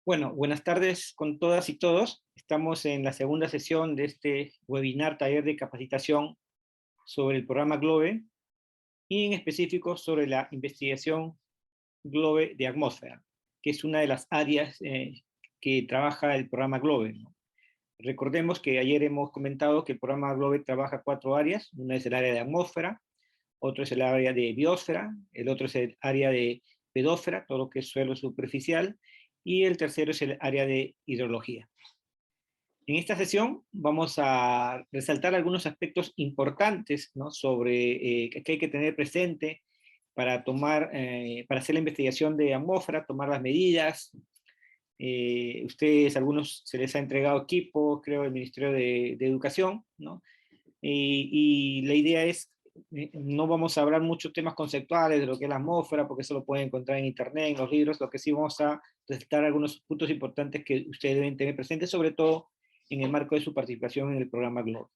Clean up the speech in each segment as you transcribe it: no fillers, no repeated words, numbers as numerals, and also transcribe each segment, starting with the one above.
Bueno, buenas tardes con todas y todos. Estamos en la segunda sesión de este webinar taller de capacitación sobre el programa GLOBE y en específico sobre la investigación GLOBE de atmósfera, que es una de las áreas que trabaja el programa GLOBE, ¿no? Recordemos que ayer hemos comentado que el programa GLOBE trabaja 4 áreas. Una es el área de atmósfera, otro es el área de biosfera, el otro es el área de pedósfera, todo lo que es suelo superficial, y el tercero es el área de hidrología. En esta sesión vamos a resaltar algunos aspectos importantes, ¿no?, sobre que hay que tener presente para para hacer la investigación de atmósfera, tomar las medidas. Ustedes, algunos se les ha entregado equipo, creo, del Ministerio de Educación, ¿no? Y la idea es, no vamos a hablar muchos temas conceptuales de lo que es la atmósfera, porque eso lo pueden encontrar en internet, en los libros. Lo que sí vamos a resaltar algunos puntos importantes que ustedes deben tener presentes, sobre todo en el marco de su participación en el programa GLOBE.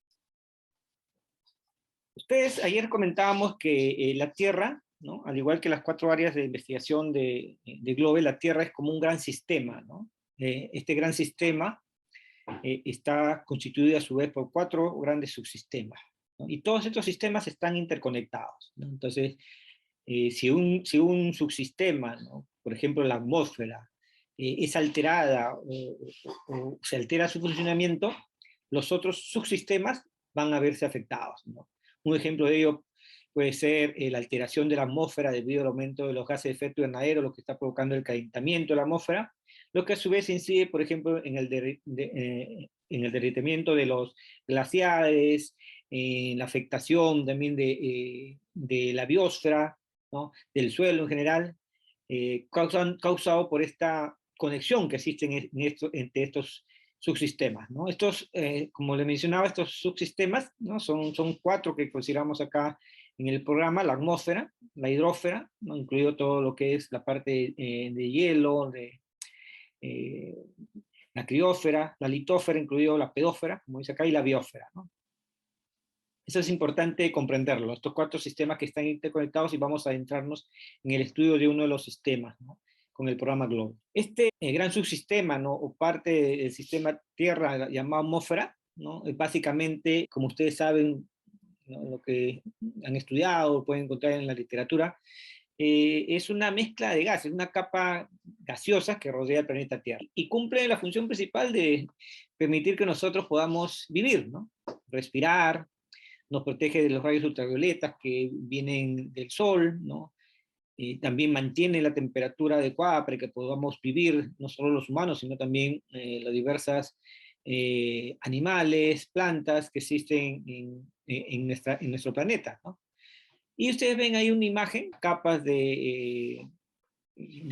Ustedes ayer comentábamos que la Tierra, ¿no?, al igual que las 4 áreas de investigación de GLOBE, la Tierra es como un gran sistema, ¿no? Este gran sistema está constituido a su vez por 4 grandes subsistemas, ¿no? Y todos estos sistemas están interconectados, ¿no? Entonces, si un subsistema, ¿no?, por ejemplo la atmósfera, es alterada o se altera su funcionamiento, los otros subsistemas van a verse afectados, ¿no? Un ejemplo de ello puede ser la alteración de la atmósfera debido al aumento de los gases de efecto invernadero, lo que está provocando el calentamiento de la atmósfera, lo que a su vez incide, por ejemplo, en en el derretimiento de los glaciares, en la afectación también de la biosfera, ¿no?, del suelo en general, causado por esta conexión que existe entre estos subsistemas, ¿no? Como le mencionaba, estos subsistemas, ¿no?, son 4 que consideramos acá en el programa: la atmósfera, la hidrósfera, ¿no?, incluido todo lo que es la parte de hielo, eh, la criósfera, la litósfera, incluido la pedósfera, como dice acá, y la biosfera, ¿no? Eso es importante comprenderlo, estos 4 sistemas que están interconectados, y vamos a adentrarnos en el estudio de uno de los sistemas, ¿no?, con el programa GLOBE. Este gran subsistema, ¿no?, o parte del sistema Tierra llamado atmósfera, ¿no?, es básicamente, como ustedes saben, ¿no?, lo que han estudiado, pueden encontrar en la literatura, es una mezcla de gases, una capa gaseosa que rodea el planeta Tierra, y cumple la función principal de permitir que nosotros podamos vivir, ¿no?, respirar. Nos protege de los rayos ultravioletas que vienen del sol, ¿no? También mantiene la temperatura adecuada para que podamos vivir, no solo los humanos, sino también las diversas animales, plantas que existen en nuestro planeta, ¿no? Y ustedes ven ahí una imagen, capas de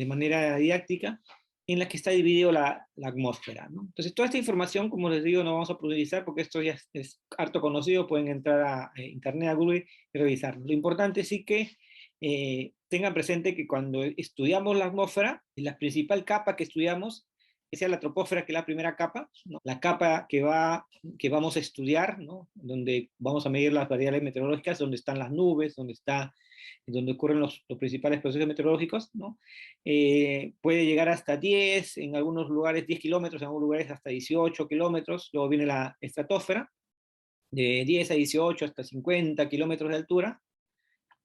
manera didáctica, en la que está dividido la atmósfera, ¿no? Entonces, toda esta información, como les digo, no vamos a profundizar porque esto ya es harto conocido. Pueden entrar a internet, a Google, y revisarlo. Lo importante sí que tengan presente que cuando estudiamos la atmósfera, la principal capa que estudiamos es la troposfera, que es la primera capa, ¿no?, la capa que vamos a estudiar, ¿no?, donde vamos a medir las variables meteorológicas, donde están las nubes, donde ocurren los principales procesos meteorológicos, ¿no? Puede llegar hasta 10, en algunos lugares 10 kilómetros, en algunos lugares hasta 18 kilómetros. Luego viene la estratosfera, de 10 a 18 hasta 50 kilómetros de altura.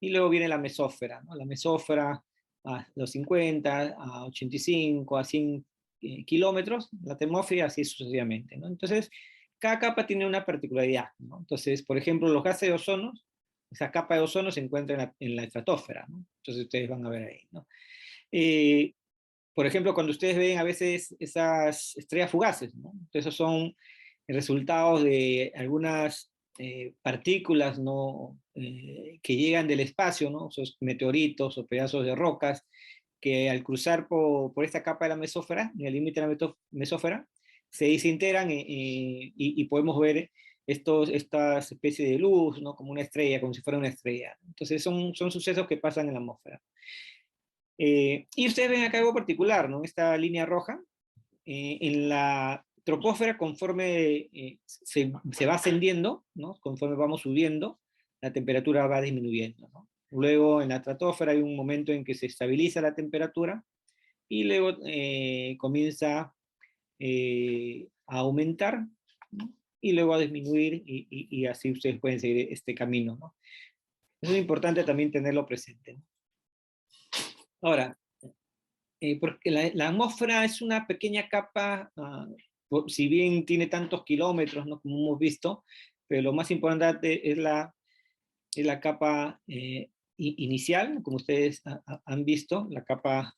Y luego viene la mesósfera, ¿no? La mesósfera a los 50, a 85, a 100 kilómetros, la termósfera, así sucesivamente, ¿no? Entonces, cada capa tiene una particularidad, ¿no? Entonces, por ejemplo, los gases de ozono, esa capa de ozono se encuentra en la estratosfera, ¿no? Entonces ustedes van a ver ahí, ¿no? Eh, por ejemplo, cuando ustedes ven a veces esas estrellas fugaces, ¿no? Esos son resultados de algunas partículas, ¿no?, que llegan del espacio, ¿no?, esos meteoritos o pedazos de rocas que al cruzar por esta capa de la mesósfera, en el límite de la mesósfera, se desintegran y podemos ver estas especies de luz, ¿no?, como una estrella, como si fuera una estrella. Entonces son sucesos que pasan en la atmósfera. Y ustedes ven acá algo particular, ¿no?, esta línea roja. En la troposfera, conforme se va ascendiendo, ¿no?, conforme vamos subiendo, la temperatura va disminuyendo, ¿no? Luego en la estratosfera hay un momento en que se estabiliza la temperatura, y luego comienza a aumentar, ¿no? Y luego a disminuir, y así ustedes pueden seguir este camino, ¿no? Es muy importante también tenerlo presente, ¿no? Ahora, porque la atmósfera es una pequeña capa, si bien tiene tantos kilómetros, ¿no? Como hemos visto, pero lo más importante es la capa inicial, como ustedes han visto, la capa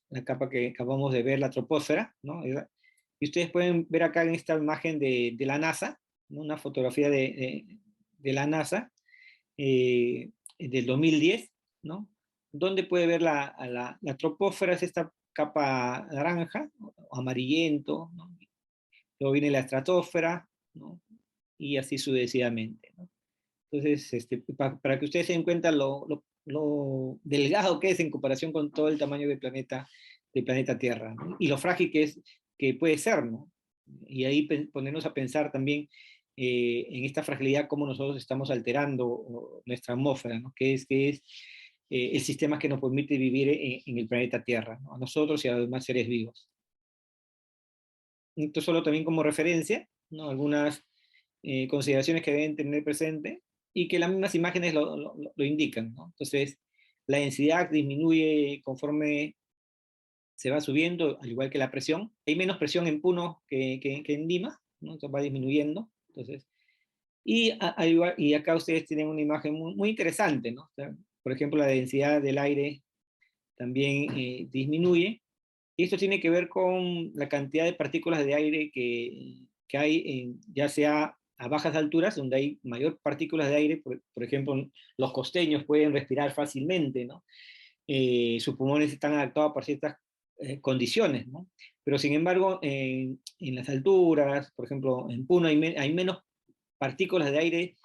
que acabamos de ver, la troposfera, ¿no? Y ustedes pueden ver acá en esta imagen de la NASA, ¿no? Una fotografía de la NASA del 2010, ¿no? Donde puede ver la troposfera, es esta capa naranja o amarillento, ¿no? Luego viene la estratosfera, ¿no? Y así sucesivamente, ¿no? Entonces, para que ustedes se den cuenta lo delgado que es en comparación con todo el tamaño del planeta Tierra, ¿no? Y lo frágil que puede ser, ¿no? Y ahí ponernos a pensar también en esta fragilidad, cómo nosotros estamos alterando nuestra atmósfera, ¿no? Que es el sistema que nos permite vivir en el planeta Tierra, ¿no? A nosotros y a los demás seres vivos. Esto solo también como referencia, ¿no? Algunas consideraciones que deben tener presente y que las mismas imágenes lo indican, ¿no? Entonces, la densidad disminuye conforme se va subiendo, al igual que la presión. Hay menos presión en Puno que en Lima, ¿no? Entonces va disminuyendo. Entonces, y acá ustedes tienen una imagen muy interesante, ¿no? O sea, por ejemplo, la densidad del aire también disminuye. Y esto tiene que ver con la cantidad de partículas de aire que hay, ya sea a bajas alturas, donde hay mayor partículas de aire, por ejemplo, los costeños pueden respirar fácilmente, ¿no? Sus pulmones están adaptados para ciertas condiciones, ¿no? Pero sin embargo, en las alturas, por ejemplo, en Puno hay menos partículas de aire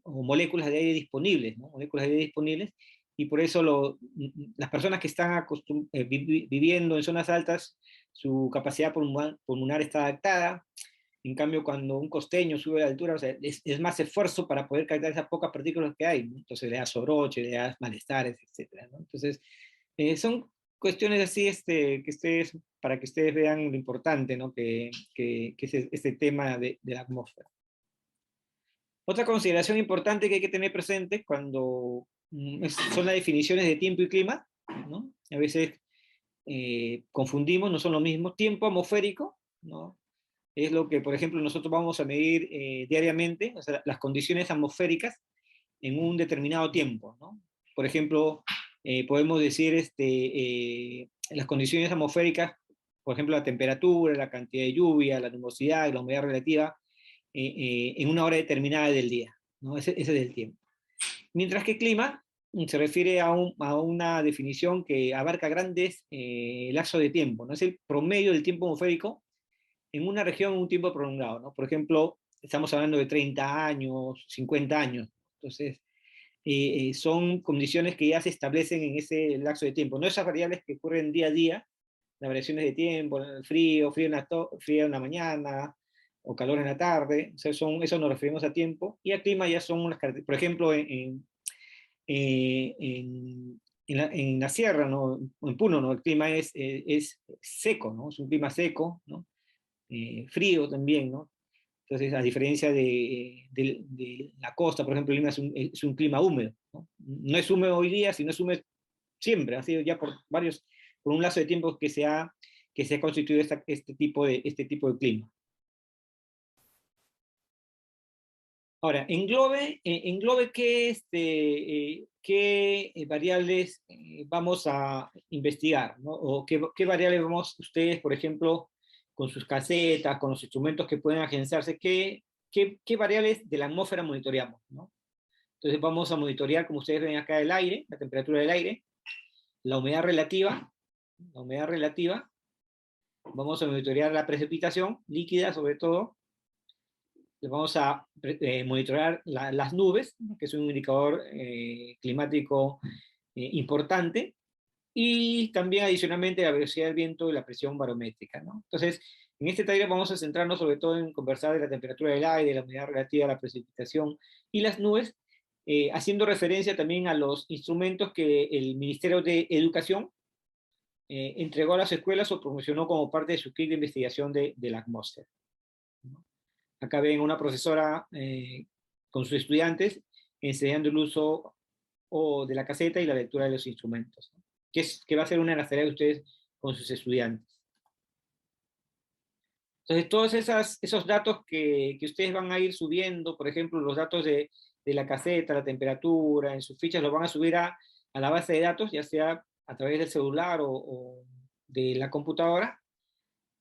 o moléculas de aire disponibles, ¿no? Moléculas de aire disponibles, y por eso las personas que están viviendo en zonas altas, su capacidad pulmonar está adaptada. En cambio, cuando un costeño sube de altura, o sea, es más esfuerzo para poder captar esas pocas partículas que hay, ¿no? Entonces le da sobroche, le da malestares, etc., ¿no? Entonces, son cuestiones así para que ustedes vean lo importante, ¿no? que es este tema de la atmósfera. Otra consideración importante que hay que tener presente cuando son las definiciones de tiempo y clima, ¿no? A veces confundimos, no son lo mismo. Tiempo atmosférico, ¿no? Es lo que, por ejemplo, nosotros vamos a medir diariamente, o sea, las condiciones atmosféricas en un determinado tiempo, ¿no? Por ejemplo, podemos decir las condiciones atmosféricas, por ejemplo, la temperatura, la cantidad de lluvia, la nubosidad y la humedad relativa, en una hora determinada del día, ¿no? Ese es el tiempo. Mientras que clima se refiere a una definición que abarca grandes lapsos de tiempo, ¿no? Es el promedio del tiempo atmosférico en una región en un tiempo prolongado, ¿no? Por ejemplo, estamos hablando de 30 años, 50 años. Entonces, son condiciones que ya se establecen en ese lapso de tiempo, no esas variables que ocurren día a día, las variaciones de tiempo, frío en la mañana, o calor en la tarde, o sea, eso nos referimos a tiempo, y a clima ya son unas características, por ejemplo, en la sierra, ¿no? En Puno, ¿no? El clima es seco, ¿no? Es un clima seco, ¿no? Frío también, ¿no? Entonces, a diferencia de la costa, por ejemplo, Lima es un clima húmedo, ¿no? No es húmedo hoy día, sino es húmedo siempre, ha sido ya por un lazo de tiempo que se ha constituido este tipo de clima. Ahora, englobe qué variables vamos a investigar, ¿no? O qué variables vamos ustedes, por ejemplo, con sus casetas, con los instrumentos que pueden agenciarse, qué variables de la atmósfera monitoreamos, ¿no? Entonces vamos a monitorear, como ustedes ven acá, el aire, la temperatura del aire, la humedad relativa, vamos a monitorear la precipitación líquida sobre todo, vamos a monitorear las nubes, que es un indicador climático importante, y también adicionalmente la velocidad del viento y la presión barométrica, ¿no? Entonces, en este taller vamos a centrarnos sobre todo en conversar de la temperatura del aire, la humedad relativa a la precipitación y las nubes, haciendo referencia también a los instrumentos que el Ministerio de Educación entregó a las escuelas o promocionó como parte de su kit de investigación de la atmósfera, ¿no? Acá ven una profesora con sus estudiantes enseñando el uso de la caseta y la lectura de los instrumentos, ¿no? Que va a ser una de las tareas de ustedes con sus estudiantes. Entonces, todos esos datos que ustedes van a ir subiendo, por ejemplo, los datos de la caseta, la temperatura, en sus fichas, los van a subir a la base de datos, ya sea a través del celular o de la computadora,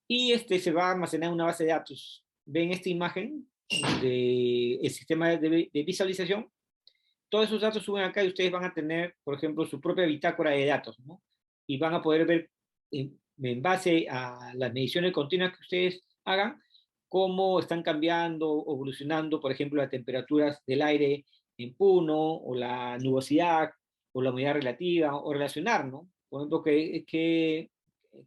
y se va a almacenar en una base de datos. Ven esta imagen del sistema de visualización. Todos esos datos suben acá y ustedes van a tener, por ejemplo, su propia bitácora de datos, ¿no? Y van a poder ver, en base a las mediciones continuas que ustedes hagan, cómo están cambiando o evolucionando, por ejemplo, las temperaturas del aire en Puno, o la nubosidad, o la humedad relativa, o relacionar, ¿no? Por ejemplo, qué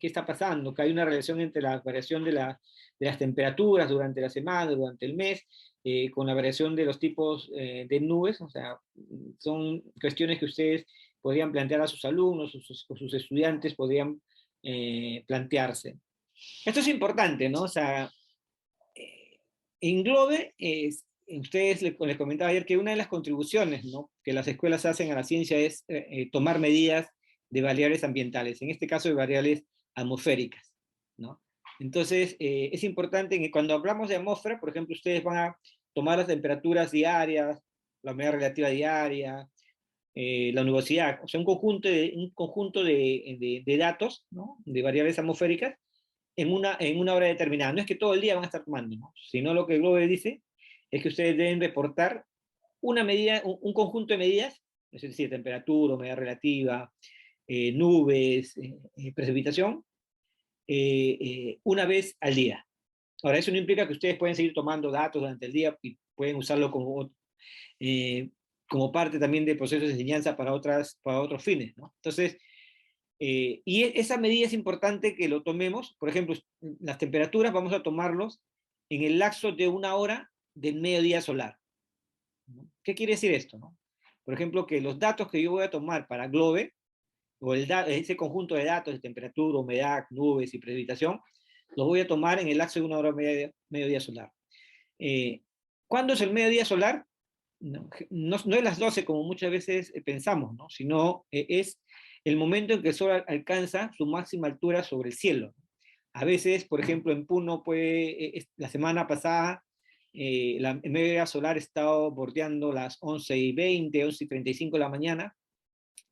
está pasando, que hay una relación entre la variación de las temperaturas durante la semana, durante el mes, con la variación de los tipos de nubes. O sea, son cuestiones que ustedes podrían plantear a sus alumnos o sus estudiantes podrían plantearse. Esto es importante, ¿no? O sea, en Globe, ustedes les comentaba ayer que una de las contribuciones, ¿no?, que las escuelas hacen a la ciencia es tomar medidas de variables ambientales, en este caso de variables atmosféricas, ¿no? Entonces, es importante que cuando hablamos de atmósfera, por ejemplo, ustedes van a tomar las temperaturas diarias, la humedad relativa diaria, la nubosidad, o sea, un conjunto de datos, ¿no?, de variables atmosféricas, en una hora determinada. No es que todo el día van a estar tomando, ¿no?, sino lo que Globe dice es que ustedes deben reportar una medida, un conjunto de medidas, es decir, temperatura, humedad relativa, nubes, precipitación, una vez al día. Ahora, eso no implica que ustedes pueden seguir tomando datos durante el día y pueden usarlo como parte también de procesos de enseñanza para otros fines, ¿no? Entonces, y esa medida es importante que lo tomemos. Por ejemplo, las temperaturas vamos a tomarlos en el lapso de una hora del mediodía solar, ¿no? ¿Qué quiere decir esto, no? Por ejemplo, que los datos que yo voy a tomar para Globe, o ese conjunto de datos de temperatura, humedad, nubes y precipitación, los voy a tomar en el lapso de una hora mediodía solar. ¿Cuándo es el mediodía solar? No es las 12 como muchas veces pensamos, ¿no?, sino es el momento en que el sol alcanza su máxima altura sobre el cielo. A veces, por ejemplo, en Puno, la semana pasada, el mediodía solar estaba bordeando las 11:20, 11:35 de la mañana,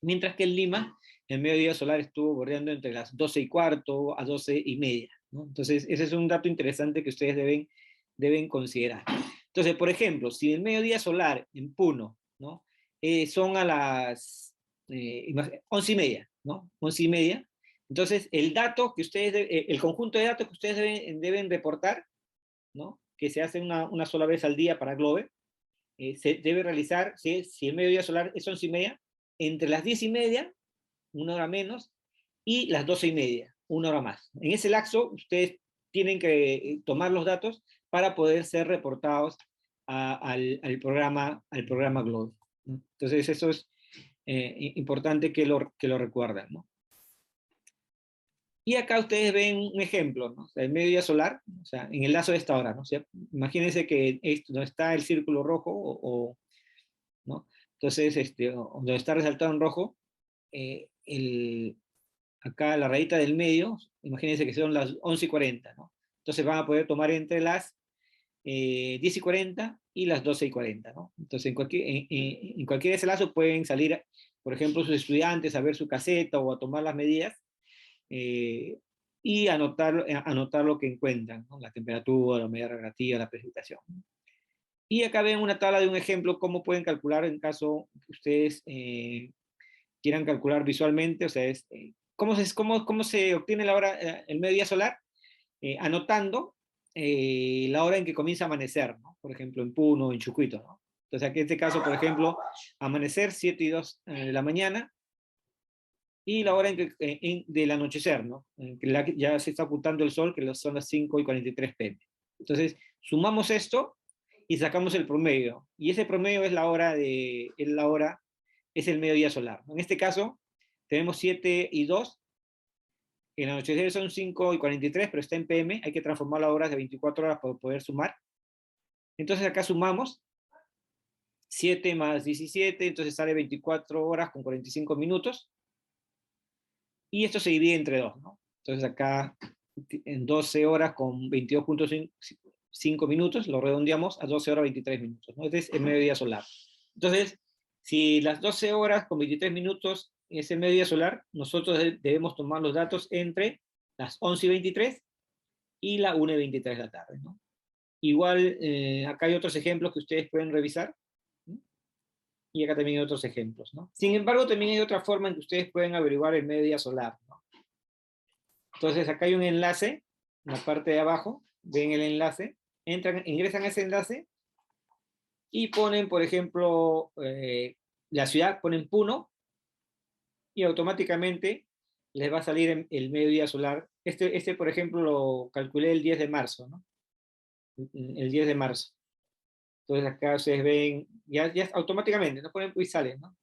mientras que en Lima el mediodía solar estuvo bordeando entre las 12:15 a 12:30, ¿no? Entonces, ese es un dato interesante que ustedes deben considerar. Entonces, por ejemplo, si el mediodía solar en Puno, ¿no?, son a las 11:30, ¿no? 11:30. Entonces, el conjunto de datos que ustedes deben reportar, ¿no?, que se hace una sola vez al día para Globe, se debe realizar, si el mediodía solar es 11:30, entre las 10:30, una hora menos, y las 12:30, una hora más. En ese lapso, ustedes tienen que tomar los datos para poder ser reportados al programa Globe, ¿no? Entonces, eso es importante que lo recuerden, ¿no? Y acá ustedes ven un ejemplo, ¿no? O sea, el mediodía solar, o sea, en el lazo de esta hora, ¿no? O sea, imagínense que donde está el círculo rojo, ¿no? Entonces, donde está resaltado en rojo, acá la rayita del medio, imagínense que son las 11:40, ¿no? Entonces van a poder tomar entre las 10:40 y las 12:40, ¿no? Entonces, en cualquier de ese lazo pueden salir, por ejemplo, sus estudiantes a ver su caseta o a tomar las medidas, y anotar lo que encuentran, ¿no?, la temperatura, la humedad relativa, la precipitación. Y acá ven una tabla de un ejemplo, cómo pueden calcular en caso que ustedes quieran calcular visualmente. O sea, ¿cómo se obtiene la hora, el mediodía solar? Anotando la hora en que comienza a amanecer, ¿no? Por ejemplo, en Puno, en Chucuito, ¿no? Entonces, aquí en este caso, por ejemplo, amanecer 7:02 de la mañana, y la hora del anochecer, ¿no?, en que ya se está ocultando el sol, que son las 5:43 p.m. Entonces, sumamos esto y sacamos el promedio, y ese promedio es es el mediodía solar, ¿no? En este caso, tenemos 7:02, En anochecer son 5:43, pero está en PM, hay que transformarlo a horas de 24 horas para poder sumar. Entonces acá sumamos 7 más 17, entonces sale 24 horas con 45 minutos. Y esto se divide entre 2, ¿no? Entonces acá en 12 horas con 22.5 minutos, lo redondeamos a 12 horas 23 minutos, ¿no? Este es el mediodía solar. Entonces, si las 12 horas con 23 minutos es el mediodía solar, nosotros debemos tomar los datos entre las 11:23 y la 1:23 de la tarde, ¿no? Igual, acá hay otros ejemplos que ustedes pueden revisar, ¿no? Y acá también hay otros ejemplos, ¿no? Sin embargo, también hay otra forma en que ustedes pueden averiguar el mediodía solar, ¿no? Entonces, acá hay un enlace, en la parte de abajo, ven el enlace, entran, ingresan a ese enlace y ponen, por ejemplo, la ciudad, ponen Puno, y automáticamente les va a salir el mediodía solar. Por ejemplo, lo calculé el 10 de marzo, ¿no? El 10 de marzo. Entonces acá ustedes ven, ya automáticamente, no ponen y salen, ¿no?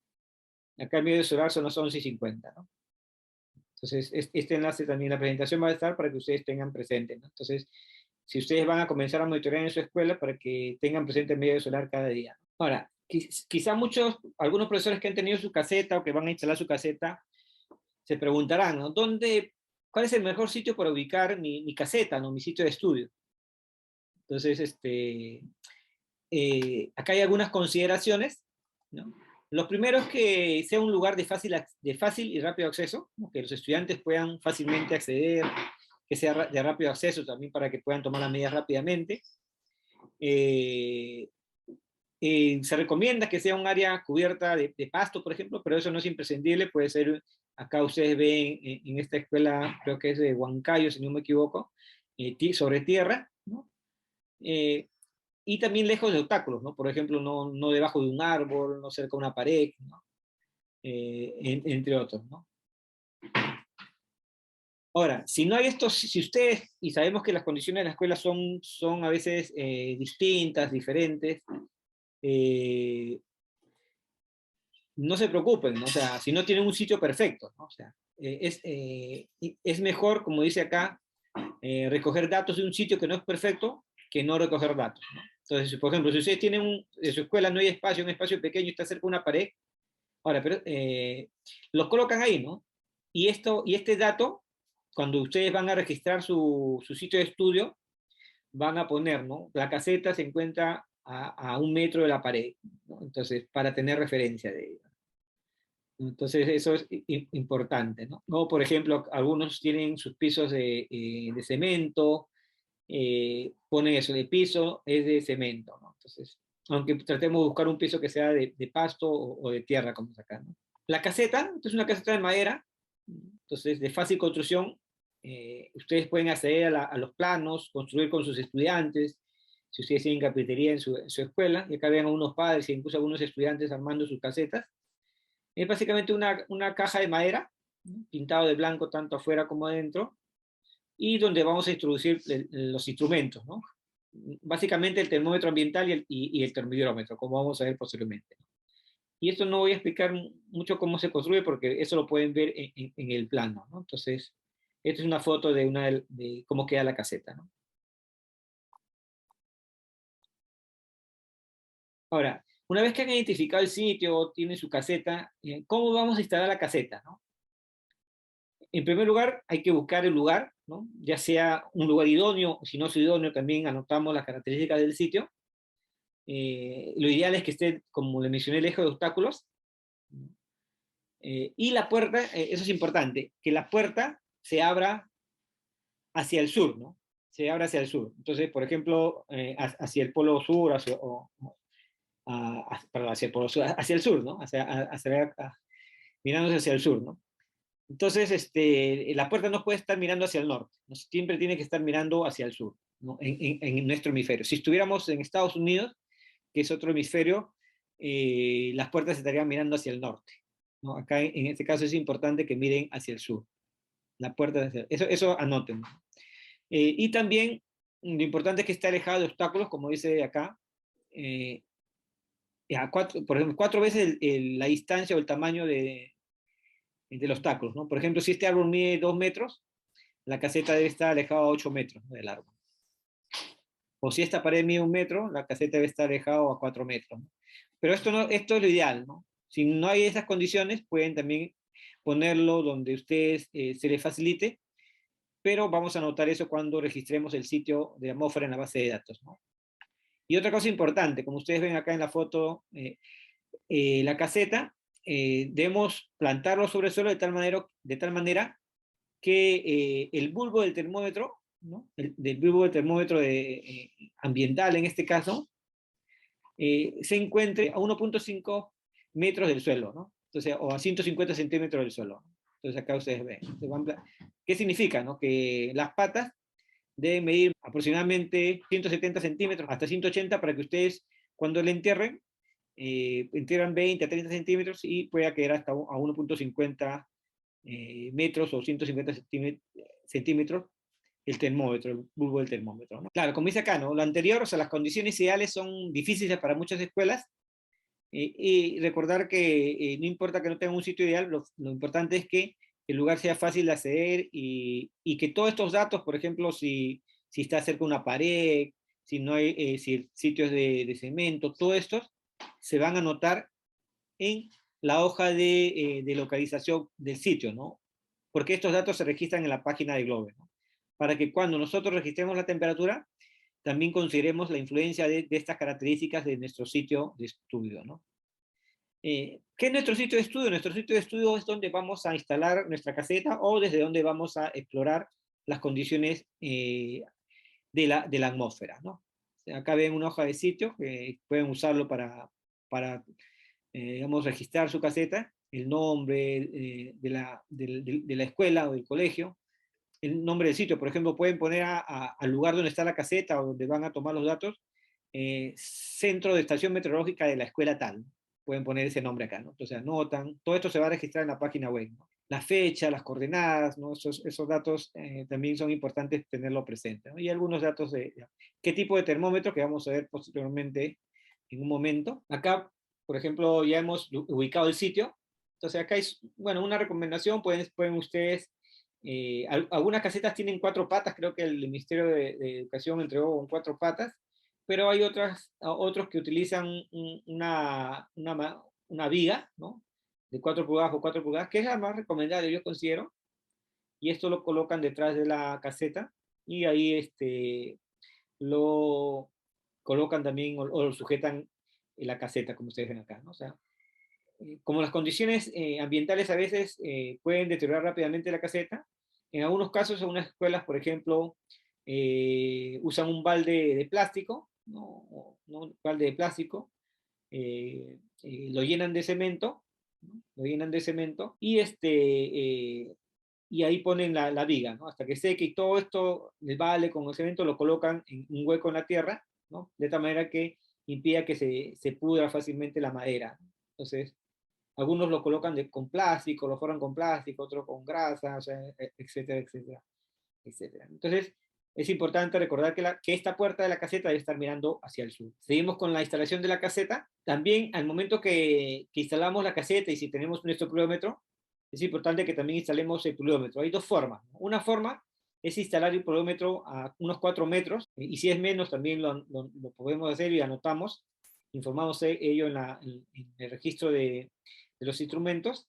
Acá el mediodía solar son las 11:50, ¿no? Entonces, este enlace también, la presentación va a estar para que ustedes tengan presente, ¿no? Entonces, si ustedes van a comenzar a monitorear en su escuela, para que tengan presente el medio solar cada día. Ahora, quizá algunos profesores que han tenido su caseta o que van a instalar su caseta, se preguntarán, ¿no? ¿Cuál es el mejor sitio para ubicar mi caseta, ¿no? Mi sitio de estudio? Entonces, acá hay algunas consideraciones, ¿no? Lo primero es que sea un lugar de fácil y rápido acceso, ¿no? Que los estudiantes puedan fácilmente acceder, que sea de rápido acceso también para que puedan tomar las medidas rápidamente. Se recomienda que sea un área cubierta de pasto, por ejemplo, pero eso no es imprescindible, puede ser, acá ustedes ven en esta escuela, creo que es de Huancayo, si no me equivoco, sobre tierra, ¿no? Y también lejos de obstáculos, ¿no? Por ejemplo, no debajo de un árbol, no cerca de una pared, ¿no? Entre otros, ¿no? Ahora, si no hay estos, si ustedes, y sabemos que las condiciones de la escuela son a veces distintas, diferentes, no se preocupen, ¿no? O sea, si no tienen un sitio perfecto, ¿no? O sea, es mejor, como dice acá, recoger datos de un sitio que no es perfecto que no recoger datos, ¿no? Entonces, por ejemplo, si ustedes tienen en su escuela no hay espacio, un espacio pequeño, está cerca de una pared, ahora, pero los colocan ahí, ¿no? Y este dato, cuando ustedes van a registrar su sitio de estudio, van a poner, ¿no? La caseta se encuentra a 1 metro de la pared, ¿no? Entonces, para tener referencia de ello. Entonces, eso es importante, ¿no? O, por ejemplo, algunos tienen sus pisos de cemento, ponen eso de piso, es de cemento, ¿no? Entonces, aunque tratemos de buscar un piso que sea de pasto o de tierra, como es acá, ¿no? La caseta, es una caseta de madera, entonces de fácil construcción, ustedes pueden acceder a los planos, construir con sus estudiantes, si ustedes tienen cafetería en su escuela, y acá ven a unos padres e incluso algunos estudiantes armando sus casetas. Es básicamente una caja de madera, ¿no? Pintado de blanco tanto afuera como adentro, y donde vamos a introducir los instrumentos, ¿no? Básicamente el termómetro ambiental y el termómetro, como vamos a ver posteriormente. Y esto no voy a explicar mucho cómo se construye porque eso lo pueden ver en el plano, ¿no? Entonces, esta es una foto de cómo queda la caseta, ¿no? Ahora, una vez que han identificado el sitio, tienen su caseta, ¿cómo vamos a instalar la caseta, no? En primer lugar, hay que buscar el lugar, ¿no? Ya sea un lugar idóneo, o si no es idóneo, también anotamos las características del sitio. Lo ideal es que esté, como le mencioné, lejos de obstáculos. Y la puerta, eso es importante, que la puerta se abra hacia el sur, ¿no? Se abra hacia el sur. Entonces, por ejemplo, hacia el polo sur, perdón, hacia el polo sur, hacia el sur, ¿no? Mirándose hacia el sur, ¿no? Entonces, la puerta no puede estar mirando hacia el norte, ¿no? Siempre tiene que estar mirando hacia el sur, ¿no? En nuestro hemisferio. Si estuviéramos en Estados Unidos, que es otro hemisferio, las puertas estarían mirando hacia el norte, ¿no? Acá, en este caso, es importante que miren hacia el sur. La puerta hacia eso anoten, ¿no? Y también lo importante es que esté alejado de obstáculos, como dice acá, por ejemplo, 4 veces la distancia o el tamaño del obstáculo, ¿no? Por ejemplo, si este árbol mide 2 metros, la caseta debe estar alejada a 8 metros, ¿no?, del árbol. O si esta pared mide 1 metro, la caseta debe estar alejada a 4 metros, ¿no? Pero esto es lo ideal, ¿no? Si no hay esas condiciones, pueden también ponerlo donde ustedes se les facilite, pero vamos a anotar eso cuando registremos el sitio de atmósfera en la base de datos, ¿no? Y otra cosa importante, como ustedes ven acá en la foto, la caseta, debemos plantarlo sobre el suelo de tal manera que el bulbo del termómetro, ¿no?, del bulbo del termómetro ambiental en este caso, se encuentre a 1.5 metros del suelo, ¿no? Entonces, o a 150 centímetros del suelo. Entonces acá ustedes ven. ¿Qué significa, no? Que las patas deben medir aproximadamente 170 centímetros hasta 180 para que ustedes, cuando le entierren, entierran 20 a 30 centímetros y pueda quedar hasta a 1.50 metros o 150 centímetros el termómetro, el bulbo del termómetro, ¿no? Claro, como dice acá, ¿no? Lo anterior, o sea, las condiciones ideales son difíciles para muchas escuelas, y recordar que no importa que no tengan un sitio ideal, lo importante es que el lugar sea fácil de acceder y que todos estos datos, por ejemplo, si está cerca de una pared, si no hay si sitios de cemento, todo esto se van a anotar en la hoja de localización del sitio, ¿no? Porque estos datos se registran en la página de Globe, ¿no? Para que cuando nosotros registremos la temperatura, también consideremos la influencia de estas características de nuestro sitio de estudio, ¿no? ¿Qué es nuestro sitio de estudio? Nuestro sitio de estudio es donde vamos a instalar nuestra caseta o desde donde vamos a explorar las condiciones de la atmósfera, ¿no? Acá ven una hoja de sitio que pueden usarlo para digamos, registrar su caseta, el nombre de la escuela o del colegio, el nombre del sitio. Por ejemplo, pueden poner al lugar donde está la caseta o donde van a tomar los datos, Centro de Estación Meteorológica de la escuela tal. Pueden poner ese nombre acá, ¿no? Entonces anotan, todo esto se va a registrar en la página web, ¿no? La fecha, las coordenadas, ¿no? Esos datos también son importantes tenerlo presente, ¿no? Y algunos datos de qué tipo de termómetro que vamos a ver posteriormente en un momento. Acá, por ejemplo, ya hemos ubicado el sitio. Entonces acá es, bueno, una recomendación, pueden ustedes, algunas casetas tienen 4 patas, creo que el Ministerio de Educación entregó con 4 patas, pero hay otros que utilizan una viga, ¿no?, de 4 pulgadas o 4 pulgadas, que es la más recomendable, yo considero, y esto lo colocan detrás de la caseta, y ahí lo colocan también o lo sujetan en la caseta, como ustedes ven acá, ¿no? O sea, como las condiciones ambientales a veces pueden deteriorar rápidamente la caseta, en algunos casos, algunas escuelas, por ejemplo, usan un balde de plástico, ¿no? Un balde de plástico, lo llenan de cemento, ¿no? Lo llenan de cemento y ahí ponen la viga, ¿no?, hasta que seque, y todo esto, el balde con el cemento, lo colocan en un hueco en la tierra, ¿no?, de tal manera que impida que se pudra fácilmente la madera, ¿no? Entonces, algunos lo colocan con plástico, lo forran con plástico, otros con grasa, o sea, etcétera, etcétera, etcétera. Entonces, es importante recordar que esta puerta de la caseta debe estar mirando hacia el sur. Seguimos con la instalación de la caseta. También, al momento que instalamos la caseta y si tenemos nuestro pluviómetro, es importante que también instalemos el pluviómetro. Hay 2 formas, ¿no? Una forma es instalar el pluviómetro a unos 4 metros, y si es menos también lo podemos hacer y anotamos, informamos ello en el registro de los instrumentos,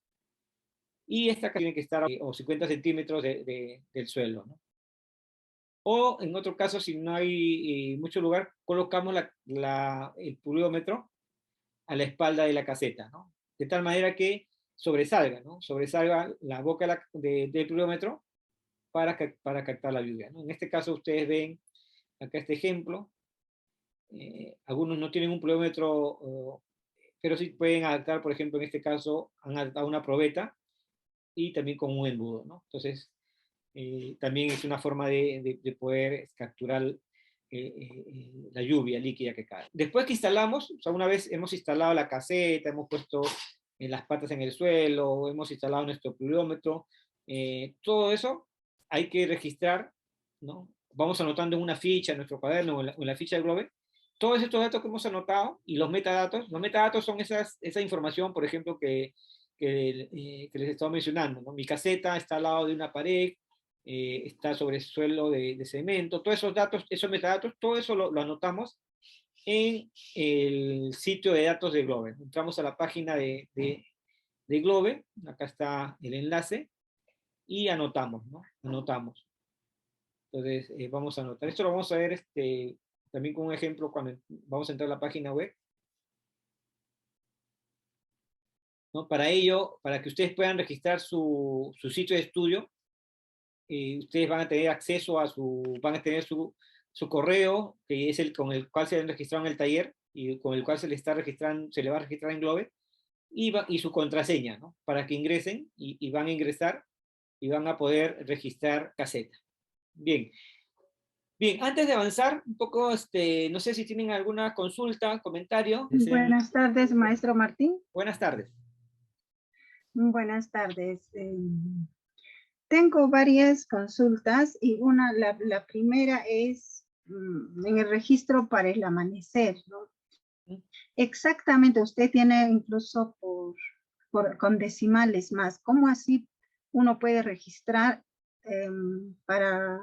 y esta tiene que estar a 50 centímetros del suelo, ¿no? O en otro caso, si no hay mucho lugar, colocamos el pluviómetro a la espalda de la caseta, ¿no? De tal manera que sobresalga, ¿no? Sobresalga la boca del pluviómetro para captar la lluvia, ¿no? En este caso ustedes ven acá este ejemplo. Algunos no tienen un pluviómetro, pero sí pueden adaptar, por ejemplo, en este caso, han adaptado una probeta y también con un embudo, ¿no? Entonces, también es una forma de poder capturar la lluvia líquida que cae. Después que instalamos, o sea, una vez hemos instalado la caseta, hemos puesto las patas en el suelo, hemos instalado nuestro pluviómetro, todo eso hay que registrar, ¿no? Vamos anotando en una ficha, en nuestro cuaderno o en la ficha de Globe, todos estos datos que hemos anotado y los metadatos. Los metadatos son esa información, por ejemplo, que les estaba mencionando, ¿no? Mi caseta está al lado de una pared, está sobre suelo de cemento, todos esos datos, esos metadatos, todo eso lo anotamos en el sitio de datos de Globe. Entramos a la página de Globe, acá está el enlace, y anotamos, ¿no? Anotamos. Entonces, vamos a anotar. Esto lo vamos a ver también con un ejemplo cuando vamos a entrar a la página web, ¿no? Para ello, para que ustedes puedan registrar su sitio de estudio, ustedes van a tener acceso van a tener su correo, que es el con el cual se han registrado en el taller, y con el cual se le va a registrar en Globe, y su contraseña, ¿no? Para que ingresen, y van a ingresar, y van a poder registrar caseta. Bien. Bien, antes de avanzar, un poco, no sé si tienen alguna consulta, comentario. Buenas tardes, maestro Martín. Buenas tardes. Buenas tardes. Tengo varias consultas y la primera es en el registro para el amanecer, ¿no? Exactamente, usted tiene incluso con decimales más. ¿Cómo así uno puede registrar para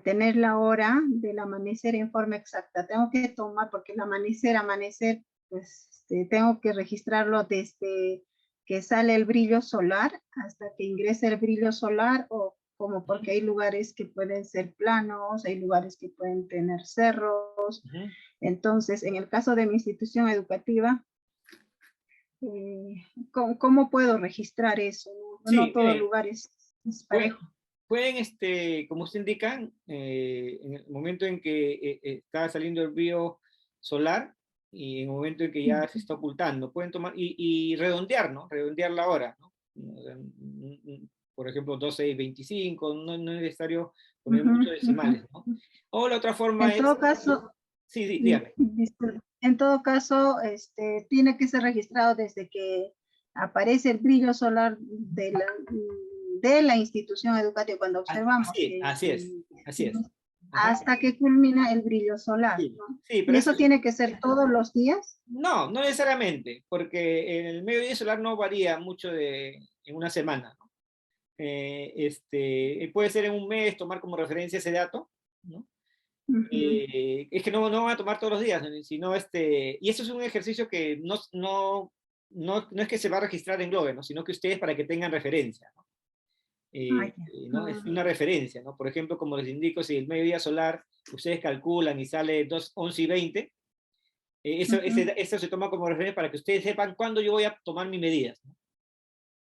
tener la hora del amanecer en forma exacta? Tengo que tomar, porque el amanecer, pues tengo que registrarlo desde que sale el brillo solar hasta que ingrese el brillo solar, o como, porque hay lugares que pueden ser planos, hay lugares que pueden tener cerros. Entonces, en el caso de mi institución educativa, ¿cómo puedo registrar eso? No todo lugar es parejo. Pueden, como usted indica, en el momento en que está saliendo el brillo solar y en el momento en que ya se está ocultando, pueden tomar y redondear, ¿no? Redondear la hora, ¿no? Por ejemplo, 12:25, no es necesario poner muchos decimales, ¿no? O la otra forma es... En todo caso... Sí, dígame. En todo caso, tiene que ser registrado desde que aparece el brillo solar de la institución educativa, cuando observamos. Así es. Hasta que culmina el brillo solar, sí, ¿no? Sí, pero ¿Y eso tiene que ser todos los días? No necesariamente, porque el mediodía solar no varía mucho en una semana, ¿no? Puede ser en un mes, tomar como referencia ese dato, ¿no? Es que no van a tomar todos los días, sino y eso es un ejercicio que no es que se va a registrar en Globe, ¿no? Sino que ustedes para que tengan referencia, ¿no? ¿No? Es una referencia, ¿no? Por ejemplo, como les indico, si el mediodía solar ustedes calculan y sale 11:20, eso se toma como referencia para que ustedes sepan cuándo yo voy a tomar mis medidas, ¿no?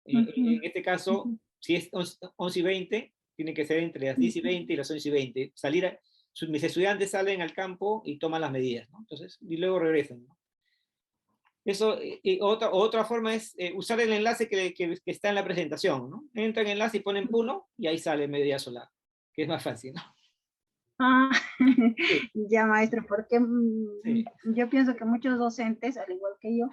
En este caso, si es 11:20, tiene que ser entre las 10:20 y las 11:20. Mis estudiantes salen al campo y toman las medidas, ¿no? Entonces, y luego regresan, ¿no? Eso, otra forma es usar el enlace que está en la presentación, ¿no? Entran en el enlace y ponen Puno y ahí sale mediodía solar, que es más fácil, ¿no? Sí. Ya, maestro, porque yo pienso que muchos docentes, al igual que yo,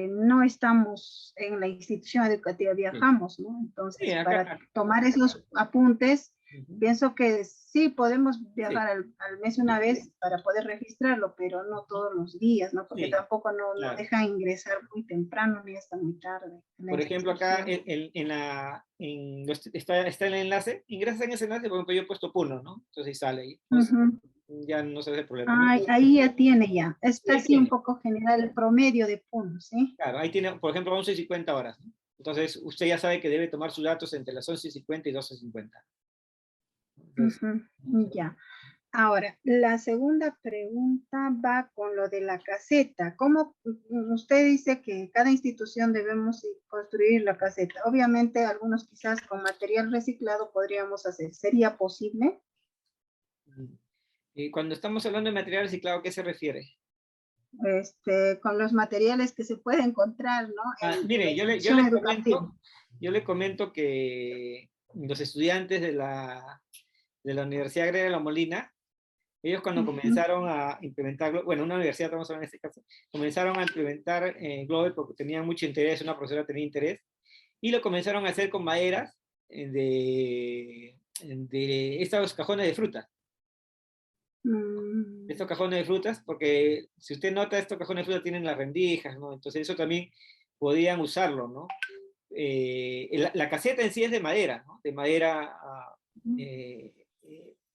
no estamos en la institución educativa, viajamos, ¿no? Entonces, para tomar esos apuntes, pienso que sí podemos viajar al mes una vez para poder registrarlo, pero no todos los días, ¿no? Porque tampoco no deja ingresar muy temprano ni hasta muy tarde. Por ejemplo, acá está el enlace, ingresas en ese enlace, por ejemplo, yo he puesto Puno, ¿no? Entonces sale ahí. Entonces, ya no se hace problema. Ahí ya tiene ya. Está así un poco general el promedio de Puno, ¿sí? Claro, ahí tiene, por ejemplo, 11:50 horas, ¿no? Entonces, usted ya sabe que debe tomar sus datos entre las 11:50 y 12:50. Ya. Ahora, la segunda pregunta va con lo de la caseta. ¿Cómo usted dice que cada institución debemos construir la caseta? Obviamente, algunos quizás con material reciclado podríamos hacer. ¿Sería posible? Cuando estamos hablando de material reciclado, ¿a qué se refiere? Con los materiales que se puede encontrar, ¿no? Mire, yo le comento que los estudiantes de la Universidad Agraria de La Molina, ellos cuando comenzaron a implementar, bueno, una universidad, estamos hablando en este caso, comenzaron a implementar Globe porque tenían mucho interés, una profesora tenía interés, y lo comenzaron a hacer con maderas de estos cajones de fruta. Estos cajones de frutas, porque si usted nota, estos cajones de fruta tienen las rendijas, ¿no? Entonces eso también podían usarlo, ¿no? la caseta en sí es de madera, ¿no? De madera,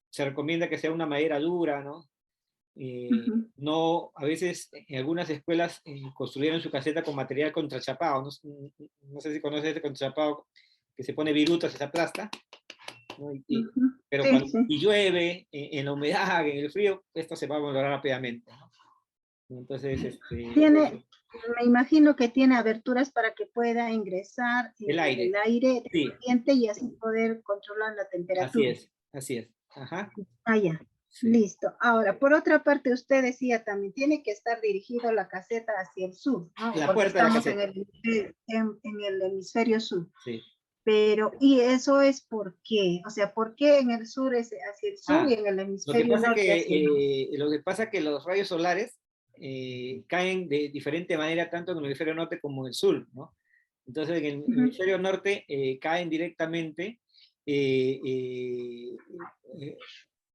se recomienda que sea una madera dura, ¿no? No, a veces en algunas escuelas construyeron su caseta con material contrachapado, no sé si conoces este contrachapado, que se pone virutas y se aplasta, ¿no? Pero Sí, cuando sí. y llueve, en la humedad, en el frío, esto se va a valorar rápidamente, ¿no? Entonces, Me imagino que tiene aberturas para que pueda ingresar el el aire, aire de sí, corriente y así poder controlar la así temperatura. es, así es. Ajá, Ah, ya. sí. Listo. Ahora, por otra parte, usted decía también, tiene que estar dirigido la caseta hacia el sur, ¿no? La Porque puerta de la estamos en caseta, en el hemisferio sur. sí. Pero, ¿y eso es por qué? O sea, ¿por qué en el sur es hacia el sur y Ah, en el hemisferio norte hacia el norte? lo que pasa que los rayos solares caen de diferente manera tanto en el hemisferio norte como en el sur, ¿no? Entonces, en el Ujú. hemisferio norte caen directamente eh, eh, eh,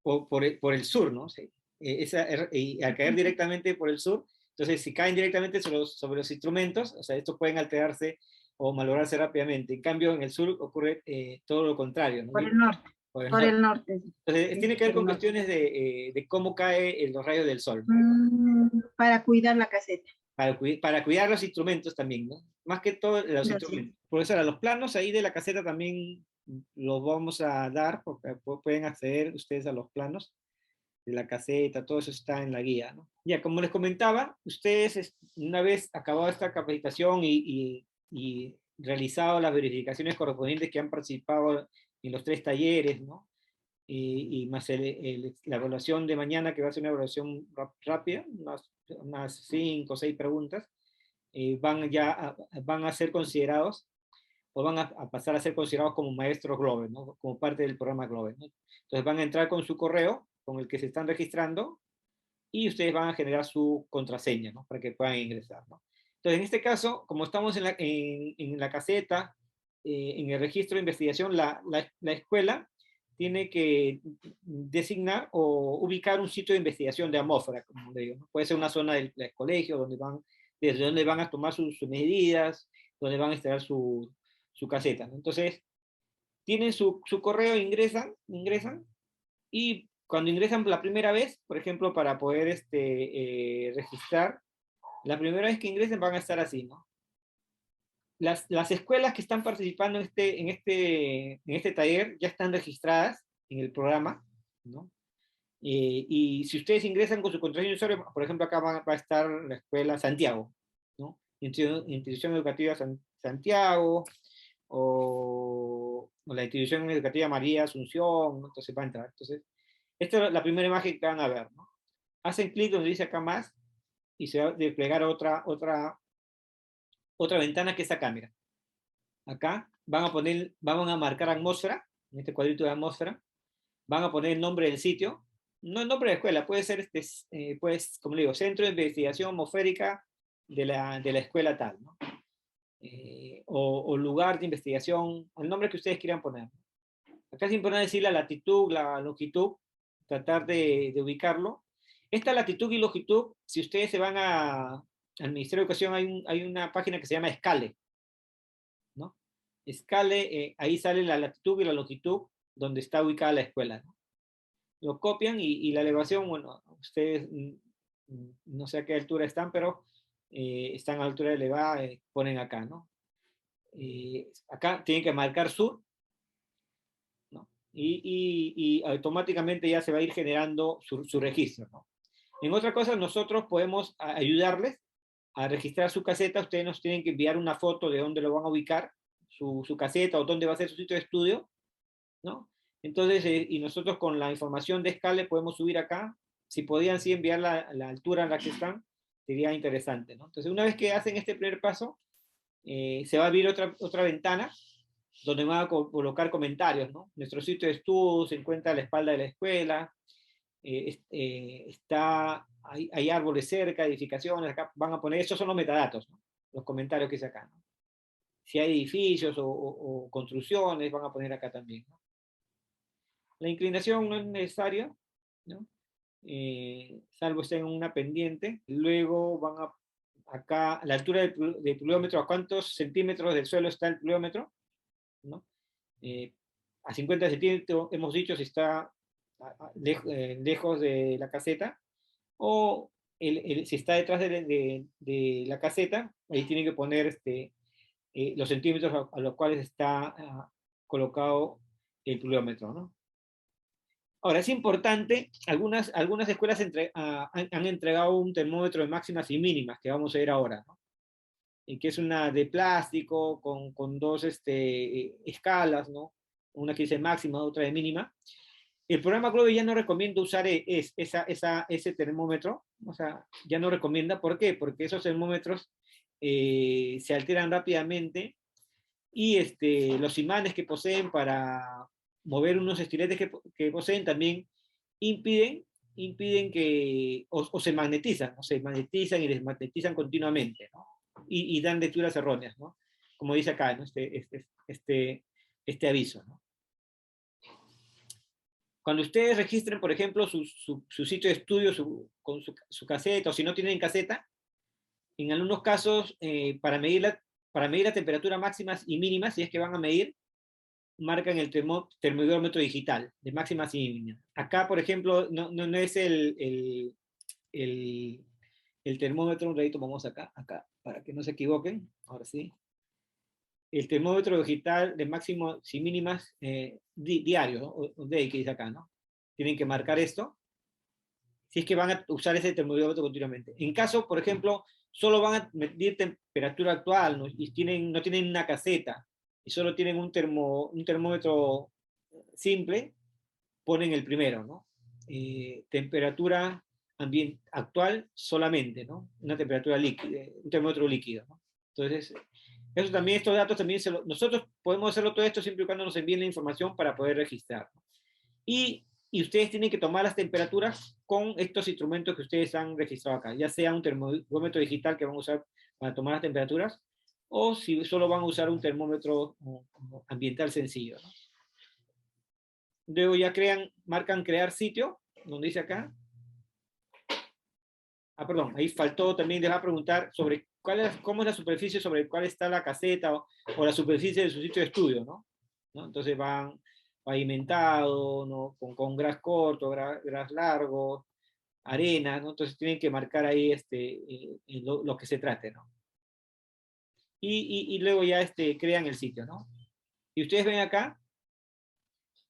por el sur, ¿no? Sí. Y al caer directamente por el sur, entonces si caen directamente sobre los instrumentos, o sea, estos pueden alterarse o malograrse rápidamente. En cambio, en el sur ocurre todo lo contrario, ¿no? Por el norte, Por el por norte. el norte. Entonces, Sí, tiene que ver el con norte. cuestiones de cómo caen los rayos del sol, ¿no? Para cuidar la caseta. Para cuidar los instrumentos también, ¿no? Más que todo los Gracias. instrumentos. Profesora, los planos ahí de la caseta también los vamos a dar, porque pueden acceder ustedes a los planos de la caseta, todo eso está en la guía, ¿no? Ya, como les comentaba, ustedes una vez acabado esta capacitación y realizado las verificaciones correspondientes que han participado en los 3 talleres, ¿no? Y más la evaluación de mañana, que va a ser una evaluación rápida, unas 5 o 6 preguntas, van a ser considerados o van a pasar a ser considerados como maestros Globe, ¿no? Como parte del programa Globe, ¿no? Entonces van a entrar con su correo, con el que se están registrando, y ustedes van a generar su contraseña, ¿no? Para que puedan ingresar, ¿no? Entonces, en este caso, como estamos en la caseta, en el registro de investigación, la escuela tiene que designar o ubicar un sitio de investigación de atmósfera, como le digo, ¿no? Puede ser una zona del colegio desde donde van a tomar sus medidas, donde van a instalar su caseta, ¿no? Entonces, tienen su correo, ingresan, y cuando ingresan la primera vez, por ejemplo, para poder registrar, la primera vez que ingresen van a estar así, ¿no? Las escuelas que están participando en este taller ya están registradas en el programa, ¿no? Y si ustedes ingresan con su contraseña de usuario, por ejemplo, acá va a estar la escuela Santiago, ¿no? Institución Educativa Santiago, o la Institución Educativa María Asunción, ¿no? Entonces va a entrar. Entonces, esta es la primera imagen que van a ver, ¿no? Hacen clic donde dice acá más y se va a desplegar otra ventana que es esta cámara. Acá van a marcar atmósfera, en este cuadrito de atmósfera, van a poner el nombre del sitio, no el nombre de la escuela, puede ser, pues, como le digo, Centro de Investigación Atmosférica de la escuela tal, ¿no? O lugar de investigación, el nombre que ustedes quieran poner. Acá es importante decir la latitud, la longitud, tratar de ubicarlo. Esta latitud y longitud, si ustedes se van al Ministerio de Educación, hay una página que se llama Scale, ¿no? Scale, ahí sale la latitud y la longitud donde está ubicada la escuela, ¿no? Lo copian y la elevación, bueno, ustedes no sé a qué altura están, pero están a altura elevada, ponen acá, ¿no? Acá tienen que marcar sur, ¿no? Y automáticamente ya se va a ir generando su registro, ¿no? En otra cosa, nosotros podemos ayudarles a registrar su caseta. Ustedes nos tienen que enviar una foto de dónde lo van a ubicar, su caseta, o dónde va a ser su sitio de estudio, ¿no? Entonces, y nosotros con la información de Scale podemos subir acá. Si podían sí enviar la altura en la que están, sería interesante, ¿no? Entonces, una vez que hacen este primer paso, se va a abrir otra ventana donde van a colocar comentarios, ¿no? Nuestro sitio de estudio se encuentra a la espalda de la escuela, hay árboles cerca, edificaciones, acá van a poner, esos son los metadatos, ¿no? Los comentarios que hice acá, ¿no? Si hay edificios o construcciones, van a poner acá también, ¿no? La inclinación no es necesaria, ¿no? Salvo estén en una pendiente. Luego van a acá la altura del pluviómetro, ¿a cuántos centímetros del suelo está el pluviómetro? ¿No? A 50 centímetros hemos dicho si está lejos de la caseta, o si está detrás de la caseta, ahí tienen que poner los centímetros a los cuales está colocado el pluviómetro, ¿no? Ahora, es importante, algunas escuelas han entregado un termómetro de máximas y mínimas, que vamos a ver ahora, ¿no? Y que es una de plástico con dos escalas, ¿no? Una que dice máxima, otra de mínima. El programa GLOBE ya no recomienda usar ese termómetro, o sea, ya no recomienda. ¿Por qué? Porque esos termómetros se alteran rápidamente y los imanes que poseen para mover unos estiletes que poseen también impiden que, o se magnetizan, ¿no? Se magnetizan y desmagnetizan continuamente, ¿no? Y dan lecturas erróneas, ¿no? Como dice acá, ¿no? Este aviso, ¿no? Cuando ustedes registren, por ejemplo, su sitio de estudio con su caseta, o si no tienen caseta, en algunos casos, para medir la temperatura máximas y mínimas, si es que van a medir, marcan el termómetro digital, de máximas y mínimas. Acá, por ejemplo, no es el termómetro, un ratito, vamos acá, para que no se equivoquen, ahora sí. El termómetro digital de máximos y mínimas diario, ¿no? O day, que dice acá, ¿no? Tienen que marcar esto, si es que van a usar ese termómetro continuamente. En caso, por ejemplo, solo van a medir temperatura actual, ¿no? Y no tienen una caseta, y solo tienen un termómetro simple, ponen el primero, ¿no? Temperatura actual solamente, ¿no? Una temperatura líquida, un termómetro líquido, ¿no? Entonces, estos datos también nosotros podemos hacerlo todo esto siempre y cuando nos envíen la información para poder registrar, ¿no? Y ustedes tienen que tomar las temperaturas con estos instrumentos que ustedes han registrado acá, ya sea un termómetro digital que van a usar para tomar las temperaturas, o si solo van a usar un termómetro ambiental sencillo, ¿no? Luego ya marcan crear sitio, donde dice acá. Perdón, ahí faltó también, les va a preguntar sobre cómo es la superficie sobre la cual está la caseta o la superficie de su sitio de estudio, ¿no? Entonces van pavimentado, ¿no? Con gras corto, gras largo, arena, ¿no? Entonces tienen que marcar ahí lo que se trate, ¿no? Y luego ya crean el sitio, ¿no? Y ustedes ven acá,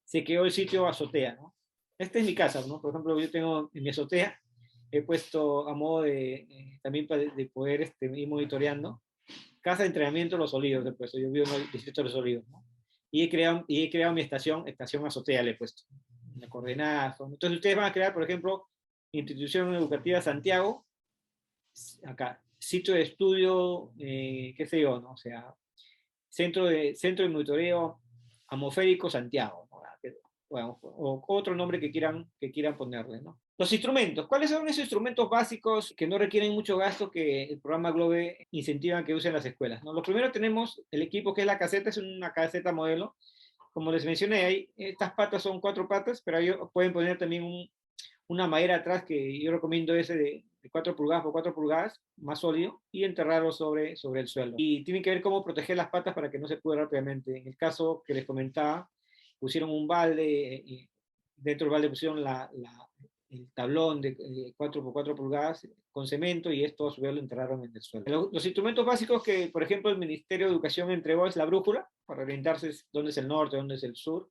se creó el sitio azotea, ¿no? Esta es mi casa, ¿no? Por ejemplo, yo tengo en mi azotea, he puesto a modo también de poder ir monitoreando, casa de entrenamiento de Los Olivos, he puesto, yo vivo en el distrito de Los Olivos, ¿no? Y he creado mi estación azotea, le he puesto, la coordenada. Entonces ustedes van a crear, por ejemplo, Institución Educativa Santiago, acá, sitio de estudio, qué sé yo, ¿no? O sea, centro de monitoreo atmosférico Santiago, ¿no? Bueno, o otro nombre que quieran ponerle, ¿no? Los instrumentos. ¿Cuáles son esos instrumentos básicos que no requieren mucho gasto que el programa GLOBE incentiva que usen las escuelas, ¿no? Lo primero tenemos el equipo que es la caseta, es una caseta modelo. Como les mencioné, estas patas son 4 patas, pero ahí pueden poner también una madera atrás, que yo recomiendo ese de 4 pulgadas por 4 pulgadas, más sólido, y enterrarlo sobre el suelo. Y tienen que ver cómo proteger las patas para que no se pudra rápidamente. En el caso que les comentaba, pusieron un balde, dentro del balde pusieron el tablón de 4 por 4 pulgadas con cemento, y esto a su vez lo enterraron en el suelo. Los instrumentos básicos que, por ejemplo, el Ministerio de Educación entregó es la brújula, para orientarse dónde es el norte, dónde es el sur.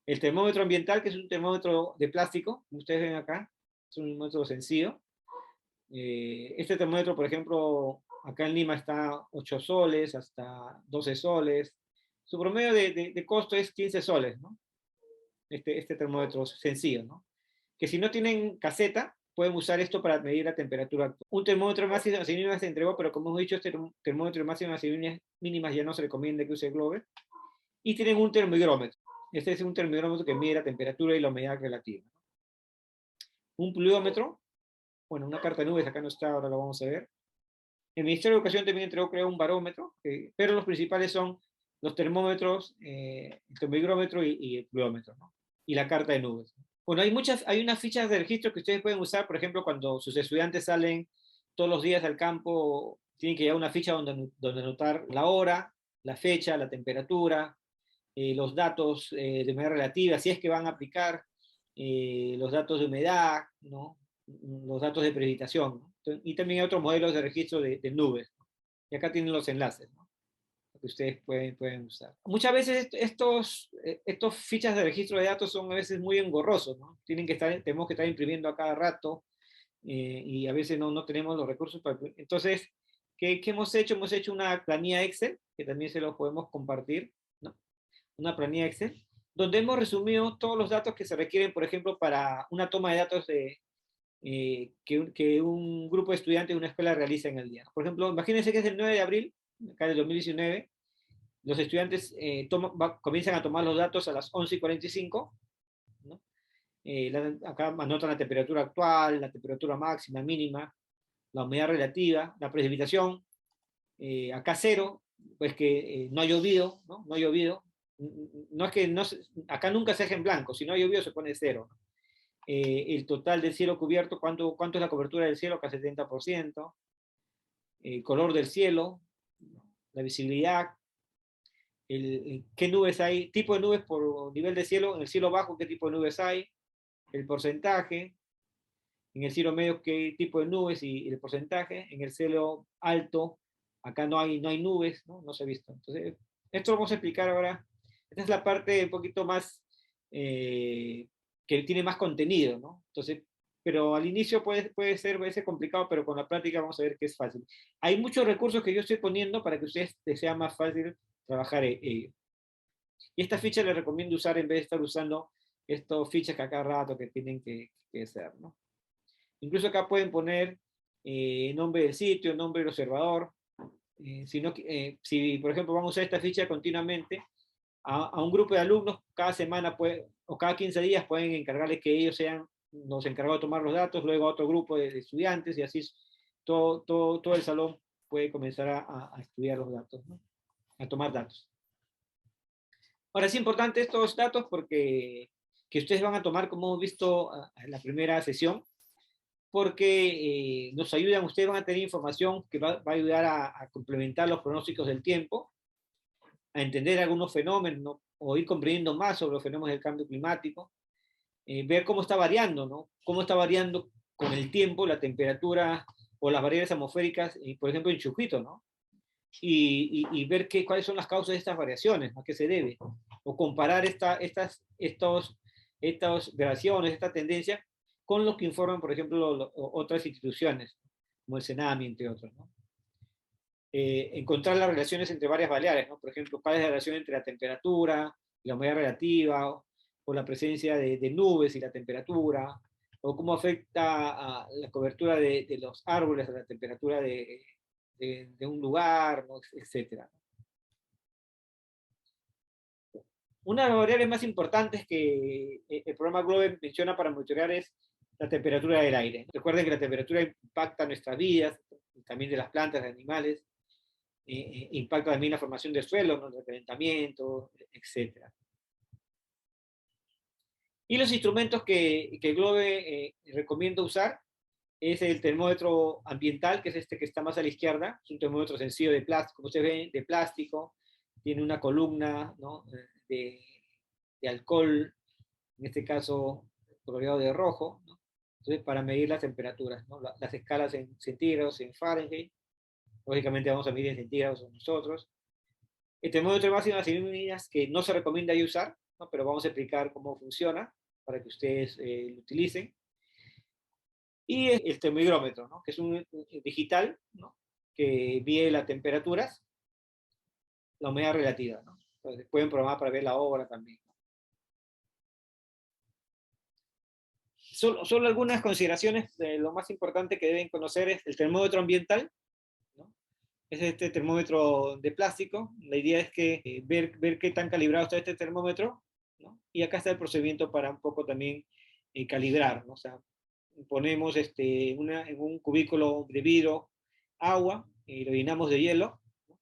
El termómetro ambiental, que es un termómetro de plástico, como ustedes ven acá, es un termómetro sencillo. Este termómetro, por ejemplo, acá en Lima está 8 soles hasta 12 soles. Su promedio de costo es 15 soles, ¿no? Este termómetro sencillo, ¿no? Que si no tienen caseta, pueden usar esto para medir la temperatura actual. Un termómetro de máximas y mínimas se entregó, pero como hemos dicho, este termómetro de máximas y mínimas ya no se recomienda que use GLOBE. Y tienen un termográmetro. Este es un termográmetro que mide la temperatura y la humedad relativa. Un pluviómetro, bueno, una carta de nubes, acá no está, ahora lo vamos a ver. El Ministerio de Educación también creó un barómetro, pero los principales son los termómetros, el termográmetro y el pluviómetro, ¿no? Y la carta de nubes. Bueno, hay unas fichas de registro que ustedes pueden usar, por ejemplo, cuando sus estudiantes salen todos los días al campo tienen que llevar una ficha donde anotar la hora, la fecha, la temperatura, los datos de humedad relativa, si es que van a aplicar, los datos de humedad, ¿no? Los datos de precipitación, ¿no? Y también hay otros modelos de registro de nubes. Y acá tienen los enlaces, ¿no? Que ustedes pueden usar. Muchas veces estos fichas de registro de datos son a veces muy engorrosos, ¿no? Tenemos que estar imprimiendo a cada rato y a veces no tenemos los recursos para... Entonces, ¿qué hemos hecho? Hemos hecho una planilla Excel, que también se los podemos compartir, ¿no? Una planilla Excel, donde hemos resumido todos los datos que se requieren, por ejemplo, para una toma de datos que un grupo de estudiantes de una escuela realiza en el día. Por ejemplo, imagínense que es el 9 de abril, acá del 2019, los estudiantes comienzan a tomar los datos a las 11:45, ¿no? Acá anotan la temperatura actual, la temperatura máxima, mínima, la humedad relativa, la precipitación, acá cero, pues que no ha llovido, ¿no? No ha llovido. No es que acá nunca se deja en blanco, si no ha llovido se pone cero. El total del cielo cubierto, ¿cuánto es la cobertura del cielo? Acá 70%. El color del cielo, la visibilidad, qué nubes hay, tipo de nubes por nivel de cielo, en el cielo bajo qué tipo de nubes hay, el porcentaje, en el cielo medio qué tipo de nubes y el porcentaje, en el cielo alto, acá no hay nubes, no se ha visto. Entonces, esto lo vamos a explicar ahora. Esta es la parte un poquito más, que tiene más contenido, ¿no? Entonces, pero al inicio puede ser complicado, pero con la práctica vamos a ver que es fácil. Hay muchos recursos que yo estoy poniendo para que a ustedes les sea más fácil trabajar ello. Y esta ficha les recomiendo usar en vez de estar usando estos fichas que a cada rato que tienen que hacer, ¿no? Incluso acá pueden poner nombre del sitio, nombre del observador. Si, por ejemplo, vamos a usar esta ficha continuamente, a un grupo de alumnos cada semana o cada 15 días pueden encargarles que ellos sean los encargados de tomar los datos, luego a otro grupo de estudiantes y así todo el salón puede comenzar a estudiar los datos, ¿no? A tomar datos. Ahora es importante estos datos porque que ustedes van a tomar, como hemos visto en la primera sesión, porque nos ayudan, ustedes van a tener información que va a ayudar a complementar los pronósticos del tiempo, a entender algunos fenómenos, ¿no? O ir comprendiendo más sobre los fenómenos del cambio climático, ver cómo está variando, ¿no? Cómo está variando con el tiempo la temperatura o las variables atmosféricas, por ejemplo, en Chujito, ¿no? Y ver cuáles son las causas de estas variaciones, a qué se debe, o comparar estas variaciones, esta tendencia, con lo que informan, por ejemplo, otras instituciones, como el CENAMI, entre otros, ¿no? Encontrar las relaciones entre varias variables, ¿no? Por ejemplo, cuál es la relación entre la temperatura, la humedad relativa, o la presencia de nubes y la temperatura, o cómo afecta a la cobertura de los árboles a la temperatura de un lugar, ¿no? Etcétera. Una de las variables más importantes que el programa GLOBE menciona para monitorear es la temperatura del aire. Recuerden que la temperatura impacta nuestras vidas, también de las plantas, de animales, impacta también la formación del suelo, ¿no? El recalentamiento, etc. Y los instrumentos que GLOBE recomienda usar es el termómetro ambiental, que es este que está más a la izquierda, es un termómetro sencillo de plástico, como ustedes ven, de plástico, tiene una columna, ¿no? de alcohol, en este caso coloreado de rojo, ¿no? Entonces, para medir las temperaturas, ¿no? Las escalas en centígrados, en Fahrenheit, lógicamente vamos a medir en centígrados nosotros. El termómetro de máximas y mínimas que no se recomienda ya usar, ¿no? Pero vamos a explicar cómo funciona para que ustedes lo utilicen. Y el termómetro, ¿no? Que es un digital, ¿no? Que mide las temperaturas, la humedad relativa, ¿no? Entonces pueden programar para ver la hora también. Solo algunas consideraciones de lo más importante que deben conocer es el termómetro ambiental, ¿no? Es este termómetro de plástico. La idea es que ver qué tan calibrado está este termómetro, ¿no? Y acá está el procedimiento para un poco también calibrar, ¿no? O sea, ponemos en un cubículo de vidrio agua y lo llenamos de hielo, ¿no?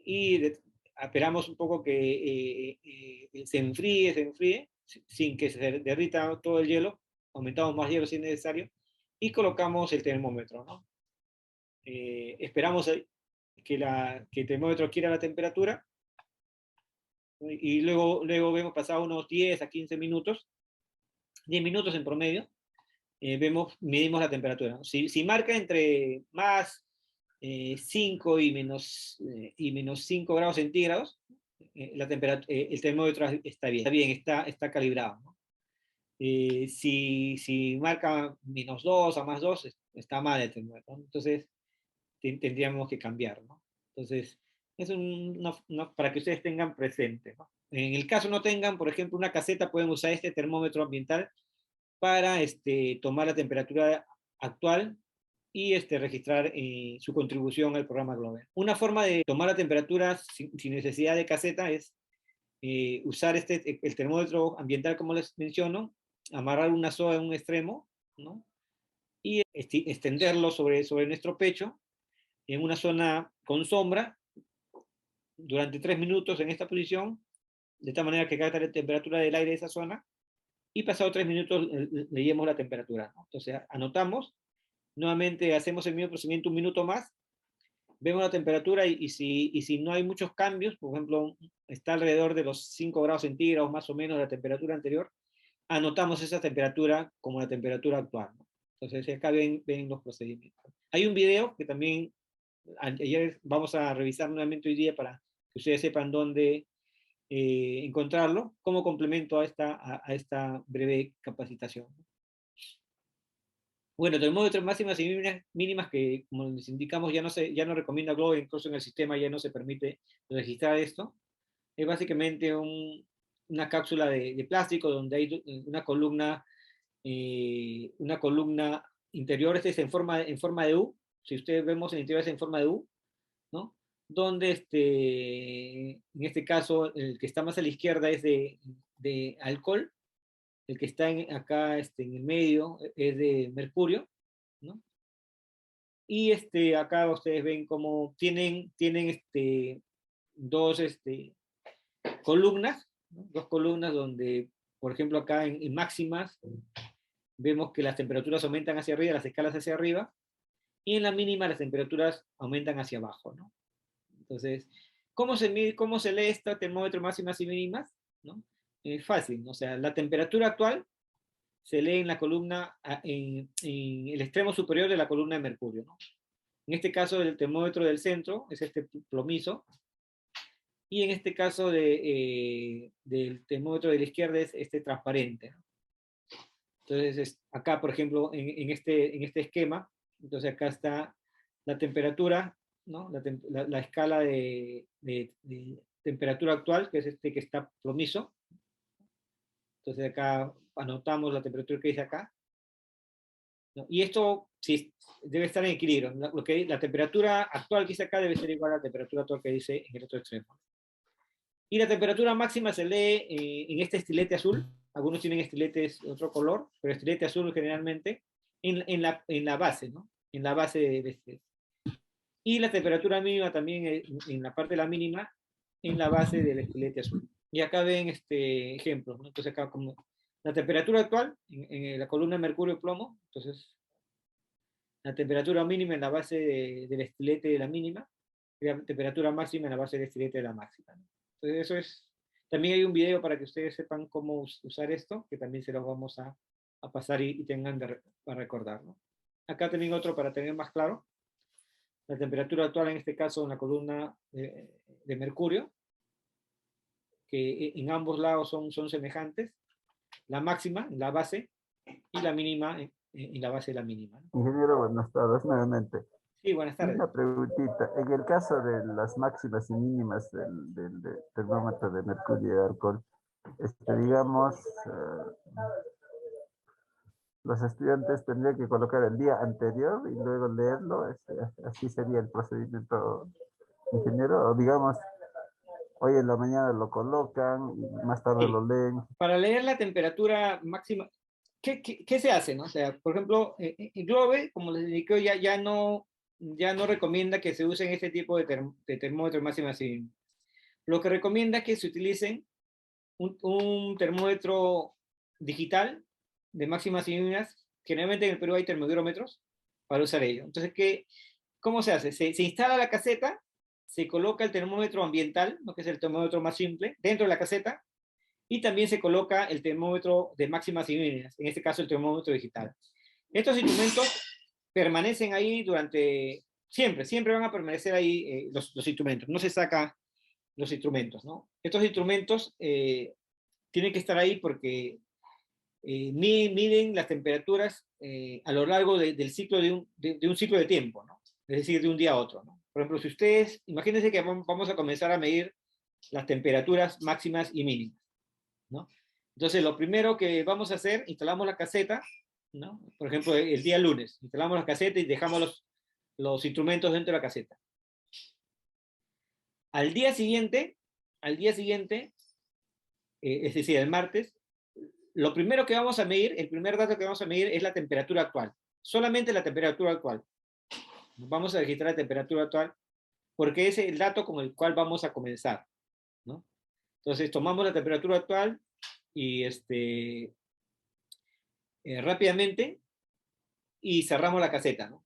Y esperamos un poco que se enfríe sin que se derrita todo el hielo, aumentamos más hielo si es necesario, y colocamos el termómetro, ¿no? Esperamos que el termómetro adquiera la temperatura, y luego vemos pasado unos 10 a 15 minutos, 10 minutos en promedio, medimos la temperatura, ¿no? Si marca entre más 5 y menos 5 grados centígrados, el termómetro está bien, está calibrado, ¿no? Si marca menos 2 a más 2, está mal el termómetro, ¿no? Entonces tendríamos que cambiar, ¿no? Entonces, es para que ustedes tengan presente, ¿no? En el caso no tengan, por ejemplo, una caseta, pueden usar este termómetro ambiental para tomar la temperatura actual y registrar su contribución al programa Global. Una forma de tomar la temperatura sin necesidad de caseta es usar el termómetro ambiental, como les menciono, amarrar una soga en un extremo, ¿no? Y extenderlo sobre nuestro pecho, en una zona con sombra, durante 3 minutos en esta posición, de tal manera que capta la temperatura del aire de esa zona, y pasado 3 minutos leemos la temperatura, ¿no? Entonces anotamos, nuevamente hacemos el mismo procedimiento un minuto más, vemos la temperatura y si no hay muchos cambios, por ejemplo, está alrededor de los 5 grados centígrados más o menos de la temperatura anterior, anotamos esa temperatura como la temperatura actual, ¿no? Entonces acá ven los procedimientos. Hay un video que también ayer vamos a revisar nuevamente hoy día para que ustedes sepan dónde encontrarlo como complemento a esta breve capacitación. Bueno, termómetros máximas y mínimas que, como les indicamos, ya no recomienda Globe, incluso en el sistema ya no se permite registrar esto. Es básicamente una cápsula de plástico donde hay una columna interior, este es en forma de U. Si ustedes vemos en el interior es en forma de U, ¿no? Donde en este caso el que está más a la izquierda es de alcohol, el que está acá en el medio es de mercurio, ¿no? Y acá ustedes ven cómo tienen dos columnas, ¿no? Dos columnas donde, por ejemplo, acá en máximas vemos que las temperaturas aumentan hacia arriba, las escalas hacia arriba, y en la mínima las temperaturas aumentan hacia abajo, ¿no? Entonces, ¿cómo se lee esta termómetro máximas y mínimas? ¿No? Es fácil, ¿no? O sea, la temperatura actual se lee en la columna, en el extremo superior de la columna de mercurio, ¿no? En este caso, el termómetro del centro es este plomizo, y en este caso del termómetro de la izquierda es este transparente, ¿no? Entonces, acá, por ejemplo, en este esquema, entonces acá está la temperatura, ¿no? La escala de temperatura actual, que es que está plomizo. Entonces acá anotamos la temperatura que dice acá, ¿no? Y esto sí, debe estar en equilibrio. La temperatura actual que dice acá debe ser igual a la temperatura actual que dice en el otro extremo. Y la temperatura máxima se lee en este estilete azul. Algunos tienen estiletes de otro color, pero estilete azul generalmente en la base, ¿no? En la base de este. Y la temperatura mínima también en la parte de la mínima en la base del estilete azul. Y acá ven ejemplos, ¿no? Entonces acá como la temperatura actual en la columna mercurio y plomo, entonces la temperatura mínima en la base del estilete de la mínima y la temperatura máxima en la base del estilete de la máxima, ¿no? Entonces eso es, también hay un video para que ustedes sepan cómo usar esto, que también se los vamos a pasar y tengan para recordar, ¿no? Acá también otro para tener más claro. La temperatura actual en este caso en la columna de mercurio, que en ambos lados son semejantes. La máxima en la base y la mínima en la base de la mínima, ¿no? Ingeniero, buenas tardes nuevamente. Sí, buenas tardes. Una preguntita. En el caso de las máximas y mínimas del termómetro de mercurio y alcohol, digamos, los estudiantes tendrían que colocar el día anterior y luego leerlo. Así sería el procedimiento, ingeniero. O digamos, hoy en la mañana lo colocan y más tarde Sí. lo leen. Para leer la temperatura máxima, ¿qué se hace, no? O sea, por ejemplo, en Globe, como les indiqué, ya no recomienda que se usen este tipo de termómetros máximas y mínimas. Lo que recomienda es que se utilicen un termómetro digital de máximas y mínimas Generalmente en el Perú hay termohigrómetros para usar ello. Entonces, ¿cómo se hace? Se instala la caseta, se coloca el termómetro ambiental, ¿no? Que es el termómetro más simple, dentro de la caseta, y también se coloca el termómetro de máximas y mínimas, en este caso el termómetro digital. Estos instrumentos permanecen ahí siempre van a permanecer ahí los instrumentos, no se saca los instrumentos, ¿no? Estos instrumentos tienen que estar ahí porque miden las temperaturas a lo largo del ciclo de un ciclo de tiempo, ¿no? Es decir, de un día a otro, ¿no? Por ejemplo, si ustedes, imagínense que vamos a comenzar a medir las temperaturas máximas y mínimas, ¿no? Entonces, lo primero que vamos a hacer, instalamos la caseta, ¿no? Por ejemplo, el día lunes, instalamos la caseta y dejamos los instrumentos dentro de la caseta. Al día siguiente, es decir, el martes, lo primero que vamos a medir, el primer dato que vamos a medir es la temperatura actual. Solamente la temperatura actual. Vamos a registrar la temperatura actual porque ese es el dato con el cual vamos a comenzar, ¿no? Entonces tomamos la temperatura actual y rápidamente y cerramos la caseta, ¿no?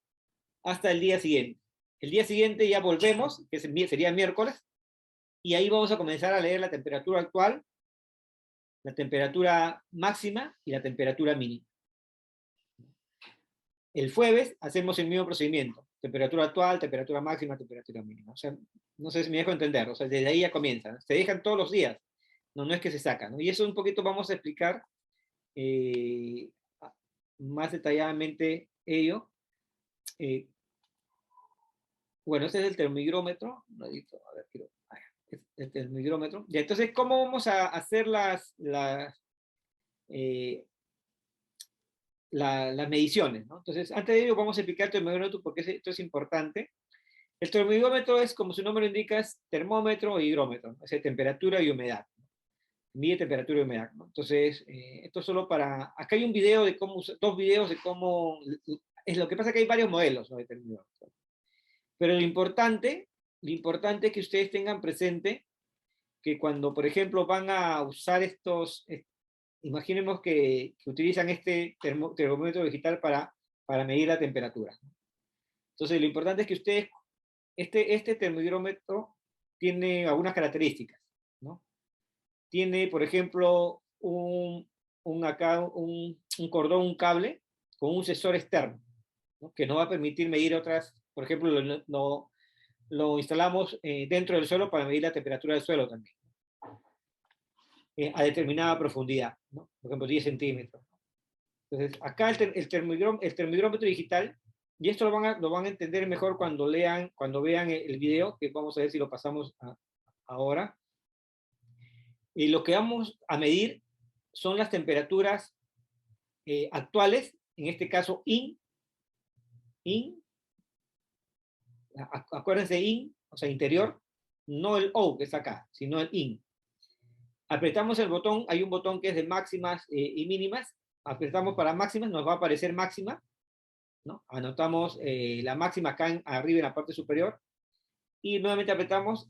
Hasta el día siguiente. El día siguiente ya volvemos, que sería miércoles, y ahí vamos a comenzar a leer la temperatura actual, la temperatura máxima y la temperatura mínima. El jueves hacemos el mismo procedimiento, temperatura actual, temperatura máxima, temperatura mínima. O sea, no sé si me dejo entender, o sea, desde ahí ya comienzan. Se dejan todos los días, no es que se sacan, ¿no? Y eso un poquito vamos a explicar más detalladamente ello. Bueno, este es el termihigrómetro. A ver, el termihigrómetro. Y entonces, ¿cómo vamos a hacer las mediciones, ¿no? Entonces, antes de ello vamos a explicar el termómetro porque esto es importante. El termómetro es, como su nombre indica, es termómetro e higrómetro, ¿no? Es decir, temperatura y humedad, ¿no? Mide temperatura y humedad, ¿no? Entonces, esto solo para... Acá hay un video de cómo, dos videos de cómo... Es lo que pasa que hay varios modelos, ¿no? De termómetro. Pero lo importante es que ustedes tengan presente que cuando, por ejemplo, van a usar imaginemos que utilizan este termómetro digital para medir la temperatura. Entonces, lo importante es que ustedes, este termómetro tiene algunas características, ¿no? Tiene, por ejemplo, un cordón, un cable con un sensor externo, ¿no? Que no va a permitir medir otras, por ejemplo, lo instalamos dentro del suelo para medir la temperatura del suelo también. A determinada profundidad, ¿no? Por ejemplo, 10 centímetros. Entonces, acá el termómetro digital, y esto lo van a entender mejor cuando vean el video, que vamos a ver si lo pasamos ahora. Y lo que vamos a medir son las temperaturas actuales, en este caso acuérdense o sea, interior, no el O que está acá, sino el IN. Apretamos el botón, hay un botón que es de máximas y mínimas, apretamos para máximas, nos va a aparecer máxima, ¿no? Anotamos la máxima acá arriba en la parte superior, y nuevamente apretamos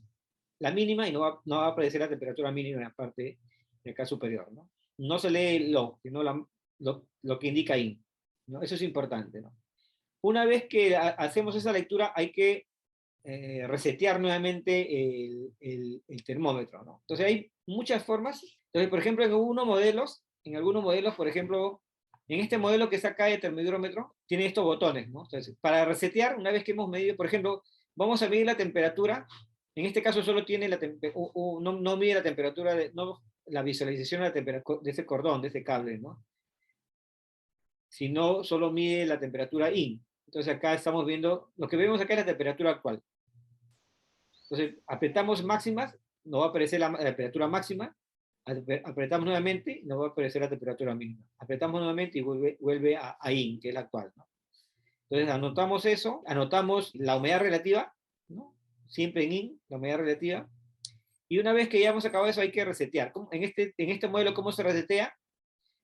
la mínima y no va a aparecer la temperatura mínima en la parte de acá superior, ¿no? No se lee lo, sino lo que indica IN, ¿no? Eso es importante, ¿no? Una vez que hacemos esa lectura, hay que resetear nuevamente el termómetro, ¿no? Entonces hay muchas formas. Entonces, por ejemplo, en algunos modelos, por ejemplo, en este modelo que está acá de termómetro, tiene estos botones, ¿no? Entonces, para resetear, una vez que hemos medido, por ejemplo, vamos a medir la temperatura, en este caso solo tiene no mide la temperatura, la visualización de la temperatura de ese cordón, de ese cable, ¿no? Sino solo mide la temperatura IN. Entonces acá estamos viendo, lo que vemos acá es la temperatura actual. Entonces, apretamos máximas, nos va a aparecer la temperatura máxima, apretamos nuevamente, nos va a aparecer la temperatura mínima. Apretamos nuevamente y vuelve a IN, que es la actual, ¿no? Entonces, anotamos eso, anotamos la humedad relativa, ¿no? Siempre en IN, la humedad relativa. Y una vez que ya hemos acabado eso, hay que resetear. En este modelo, ¿cómo se resetea?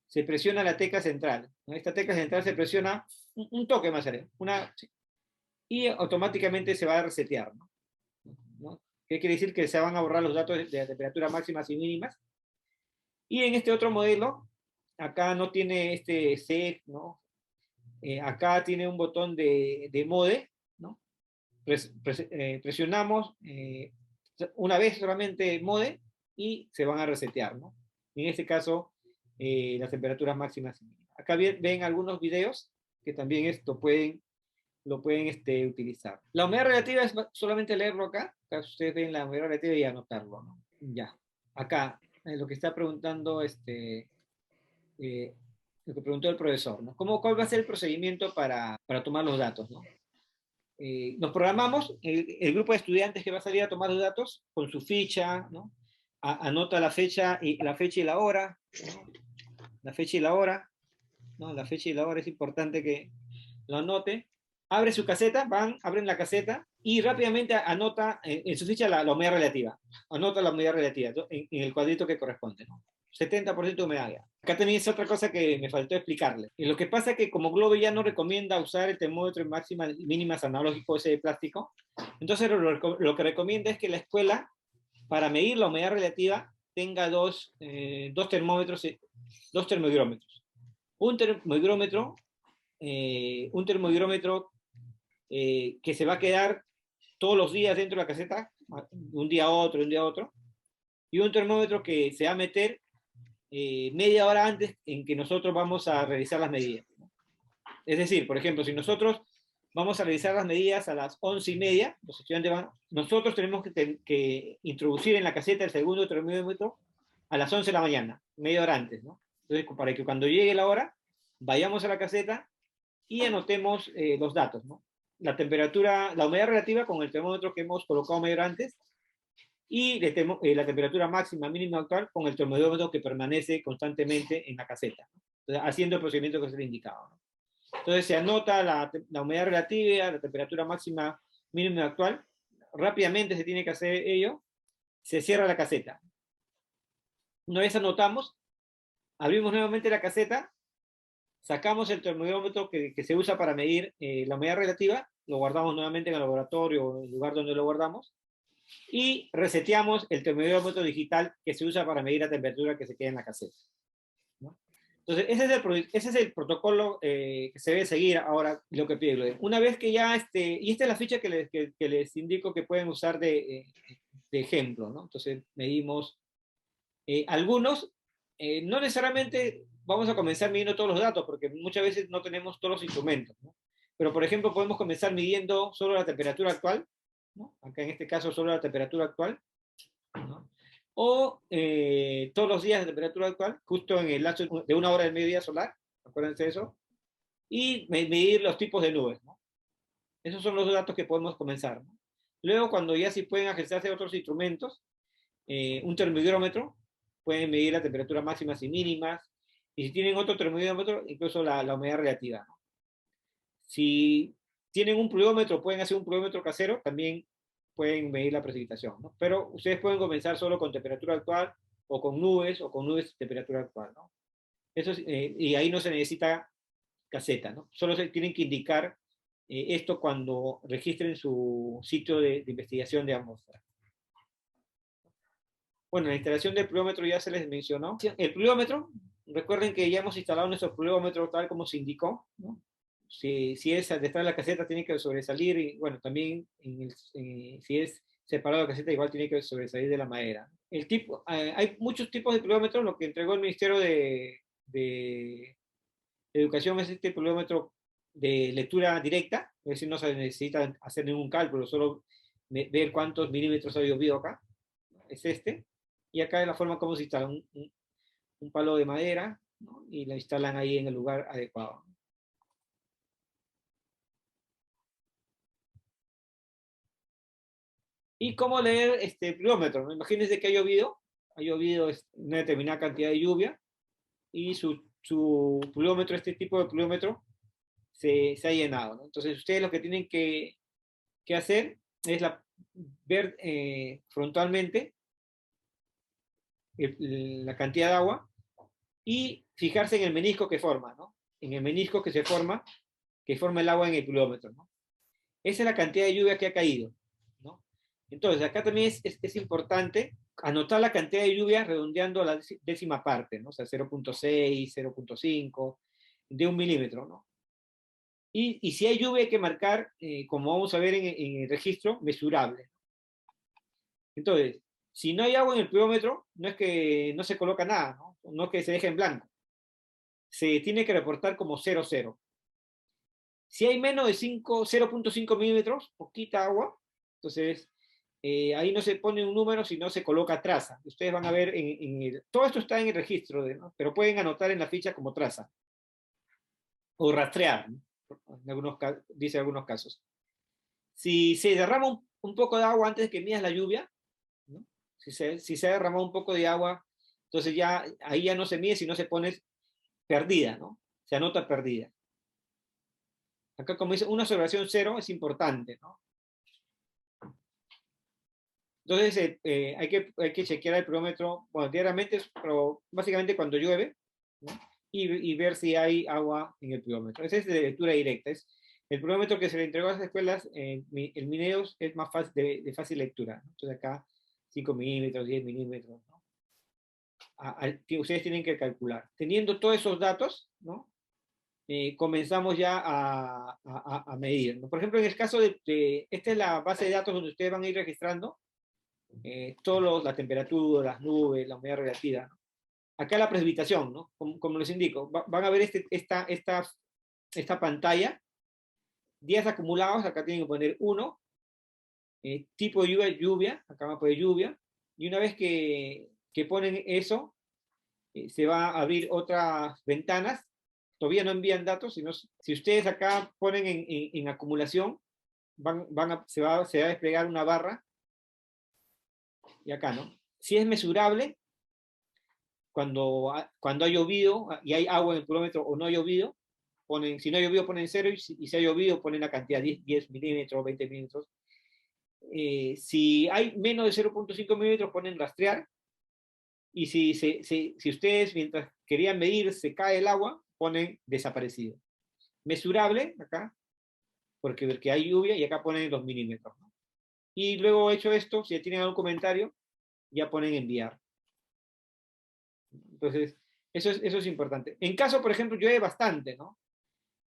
Se presiona la tecla central, ¿no? Esta tecla central se presiona un toque más allá, y automáticamente se va a resetear, ¿no? ¿Qué quiere decir? Que se van a borrar los datos de la temperatura máximas y mínimas. Y en este otro modelo, acá no tiene este set, ¿no? acá tiene un botón de mode, ¿no? Presionamos una vez solamente mode y se van a resetear, ¿no? En este caso, las temperaturas máximas y mínimas. Acá ven algunos videos que también lo pueden utilizar. La humedad relativa es solamente leerlo acá. Acá ustedes ven la humedad relativa y anotarlo, ¿no? Ya. Acá, lo que está preguntando lo que preguntó el profesor, ¿no? ¿Cuál va a ser el procedimiento para tomar los datos, ¿no? Nos programamos, el grupo de estudiantes que va a salir a tomar los datos con su ficha, ¿no? Anota la fecha y la hora, ¿no? La fecha y la hora, ¿no? La fecha y la hora es importante que lo anote. Abre su caseta, abren la caseta y rápidamente anota en su ficha la humedad relativa. Anota la humedad relativa en el cuadrito que corresponde, ¿no? 70% de humedad. Acá también es otra cosa que me faltó explicarle. Y lo que pasa es que como Globe ya no recomienda usar el termómetro en máximas y mínimas analógico ese de plástico, entonces lo que recomienda es que la escuela, para medir la humedad relativa, tenga dos termómetros, dos termohigrómetros. Un termohigrómetro que se va a quedar todos los días dentro de la caseta, un día a otro, y un termómetro que se va a meter media hora antes en que nosotros vamos a realizar las medidas. Es decir, por ejemplo, si nosotros vamos a realizar las medidas a las 11:30, los estudiantes nosotros tenemos que introducir en la caseta el segundo termómetro a las 11 de la mañana, media hora antes, ¿no? Entonces, para que cuando llegue la hora, vayamos a la caseta y anotemos los datos, ¿no? La temperatura, la humedad relativa con el termómetro que hemos colocado media hora antes, y la temperatura máxima, mínima actual con el termómetro que permanece constantemente en la caseta, ¿no? Entonces, haciendo el procedimiento que se le indicaba, ¿no? Entonces se anota la humedad relativa, la temperatura máxima, mínima actual, rápidamente se tiene que hacer ello, se cierra la caseta. Una vez anotamos, abrimos nuevamente la caseta, sacamos el termómetro que se usa para medir la humedad relativa, lo guardamos nuevamente en el laboratorio o en el lugar donde lo guardamos, y reseteamos el termómetro digital que se usa para medir la temperatura que se queda en la caseta, ¿no? Entonces, ese es el protocolo que se debe seguir ahora, lo que pide. Una vez que ya, y esta es la ficha que les indico que pueden usar de ejemplo, ¿no? Entonces, medimos algunos, no necesariamente vamos a comenzar midiendo todos los datos, porque muchas veces no tenemos todos los instrumentos, ¿no? Pero, por ejemplo, podemos comenzar midiendo solo la temperatura actual, ¿no? Acá en este caso solo la temperatura actual, ¿no? O todos los días de temperatura actual, justo en el lapso de una hora del mediodía solar, acuérdense de eso, y medir los tipos de nubes, ¿no? Esos son los datos que podemos comenzar, ¿no? Luego, cuando ya sí pueden ejercerse otros instrumentos, un termómetro, pueden medir la temperatura máximas y mínimas, y si tienen otro termómetro, incluso la humedad relativa, ¿no? Si tienen un pluviómetro, pueden hacer un pluviómetro casero, también pueden medir la precipitación, ¿no? Pero ustedes pueden comenzar solo con temperatura actual, o con nubes de temperatura actual, ¿no? Eso y ahí no se necesita caseta, ¿no? Solo se tienen que indicar esto cuando registren su sitio de investigación de atmósfera. Bueno, la instalación del pluviómetro ya se les mencionó. El pluviómetro, recuerden que ya hemos instalado nuestro pluviómetro tal como se indicó, ¿no? Si es detrás de la caseta tiene que sobresalir, y bueno, también si es separado de la caseta igual tiene que sobresalir de la madera. Hay muchos tipos de pluviómetros. Lo que entregó el Ministerio de Educación es este pluviómetro de lectura directa, es decir, no se necesita hacer ningún cálculo, solo ver cuántos milímetros ha llovido acá, es este. Y acá es la forma como se instala un palo de madera, ¿no? Y lo instalan ahí en el lugar adecuado. ¿Y cómo leer este pluviómetro? Imagínense que ha llovido una determinada cantidad de lluvia, y su pluviómetro, este tipo de pluviómetro, se ha llenado, ¿no? Entonces ustedes lo que tienen que hacer es ver frontalmente la cantidad de agua y fijarse en el menisco que forma, ¿no? En el menisco que forma el agua en el pluviómetro, ¿no? Esa es la cantidad de lluvia que ha caído, ¿no? Entonces, acá también es importante anotar la cantidad de lluvia redondeando a la décima parte, ¿no? O sea, 0.6, 0.5, de 1 milímetro, ¿no? Y si hay lluvia hay que marcar, como vamos a ver en el registro, mesurable. Entonces, si no hay agua en el pluviómetro, no es que no se coloca nada, ¿no? No es que se deje en blanco. Se tiene que reportar como 00. Si hay menos de 0.5 milímetros, poquita agua, entonces ahí no se pone un número, sino se coloca traza. Ustedes van a ver, todo esto está en el registro, ¿no? Pero pueden anotar en la ficha como traza. O rastrear, ¿no? Dice algunos casos. Si se derrama un poco de agua antes de que midas la lluvia, ¿no? Si se ha derramado un poco de agua, entonces ya ahí ya no se mide, sino se pone perdida, ¿no? Se anota perdida. Acá como dice, una observación 0 es importante, ¿no? Entonces hay que chequear el pluviómetro, bueno, diariamente, pero básicamente cuando llueve, ¿no? Y ver si hay agua en el pluviómetro. Esa es de lectura directa. Es el pluviómetro que se le entregó a las escuelas, el Mineos, es más fácil, de fácil lectura, ¿no? Entonces acá 5 milímetros, 10 milímetros, ¿no? Que ustedes tienen que calcular. Teniendo todos esos datos, ¿no? Comenzamos ya a medir, ¿no? Por ejemplo, en el caso esta es la base de datos donde ustedes van a ir registrando la temperatura, las nubes, la humedad relativa, ¿no? Acá la precipitación, ¿no? Como les indico, van a ver esta pantalla, días acumulados, acá tienen que poner 1, tipo de lluvia, acá van a poner lluvia, y una vez que ponen eso, se va a abrir otras ventanas, todavía no envían datos, sino si ustedes acá ponen en acumulación, se va a desplegar una barra, y acá, ¿no? Si es mesurable, cuando ha llovido y hay agua en el pluviómetro o no ha llovido, si no ha llovido ponen 0 y si ha llovido ponen la cantidad 10 milímetros, 20 milímetros. Si hay menos de 0.5 milímetros ponen rastrear, y si ustedes mientras querían medir se cae el agua, ponen desaparecido. Mesurable, acá, porque hay lluvia, y acá ponen los milímetros, ¿no? Y luego hecho esto, si tienen algún comentario, ya ponen enviar. Entonces, eso es importante. En caso, por ejemplo, llueve bastante, ¿no?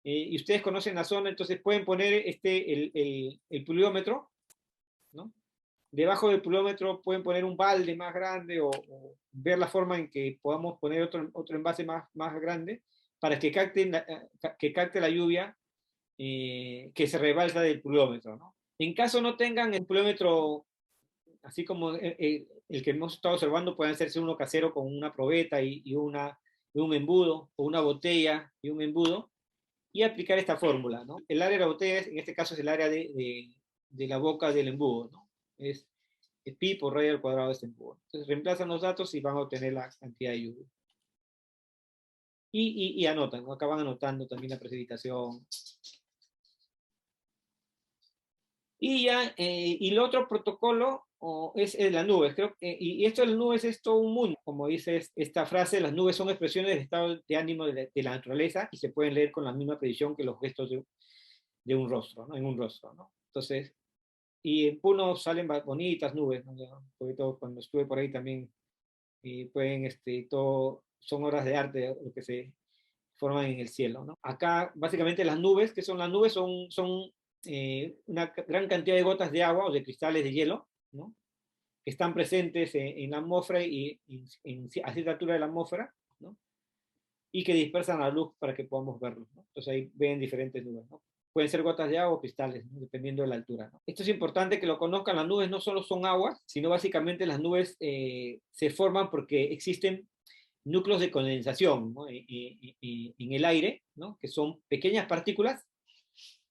Y ustedes conocen la zona, entonces pueden poner el pluviómetro, ¿no? Debajo del pluviómetro pueden poner un balde más grande o ver la forma en que podamos poner otro envase más grande para que capte la lluvia que se rebalsa del pluviómetro, ¿no? En caso no tengan el pluviómetro, así como el que hemos estado observando, puede hacerse uno casero con una probeta y un embudo, o una botella y un embudo, y aplicar esta fórmula, ¿no? El área de la botella, en este caso, es el área de la boca del embudo, ¿no? Es pi por radio al cuadrado de este embudo. Entonces reemplazan los datos y van a obtener la cantidad de lluvia. Y anotan, ¿no? Acaban anotando también la precipitación. Y el otro protocolo es las nubes. Y esto de las nubes es todo un mundo. Como dice esta frase, las nubes son expresiones del estado de ánimo de la naturaleza y se pueden leer con la misma precisión que los gestos de un rostro, ¿no? En un rostro, ¿no? Entonces, y en Puno salen bonitas nubes, ¿no? Sobre todo cuando estuve por ahí también, son obras de arte lo que se forman en el cielo, ¿no? Acá, básicamente, las nubes, ¿qué son las nubes? Son una gran cantidad de gotas de agua o de cristales de hielo, ¿no? Que están presentes en la atmósfera y a cierta altura de la atmósfera, ¿no? Y que dispersan la luz para que podamos verlos, ¿no? Entonces ahí ven diferentes nubes, ¿no? Pueden ser gotas de agua o cristales, ¿no? Dependiendo de la altura, ¿no? Esto es importante que lo conozcan. Las nubes no solo son aguas, sino básicamente las nubes se forman porque existen núcleos de condensación, ¿no? En el aire, ¿no? Que son pequeñas partículas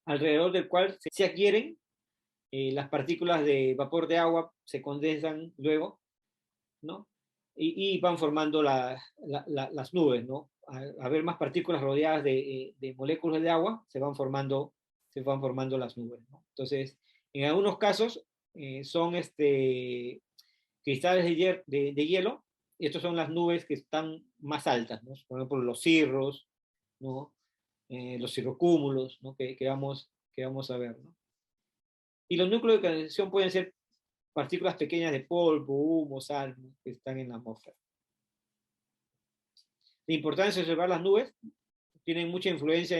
alrededor del cual se adhieren. Las partículas de vapor de agua se condensan luego, ¿no? Y van formando las nubes, ¿no? Al haber más partículas rodeadas de moléculas de agua, se van formando las nubes, ¿no? Entonces, en algunos casos son cristales de hielo, y estas son las nubes que están más altas, ¿no? Por ejemplo, los cirros, ¿no? Los cirrocúmulos, ¿no? que vamos a ver, ¿no? Y los núcleos de condensación pueden ser partículas pequeñas de polvo, humo, sal, ¿no? Que están en la atmósfera. La importancia de observar las nubes tienen mucha influencia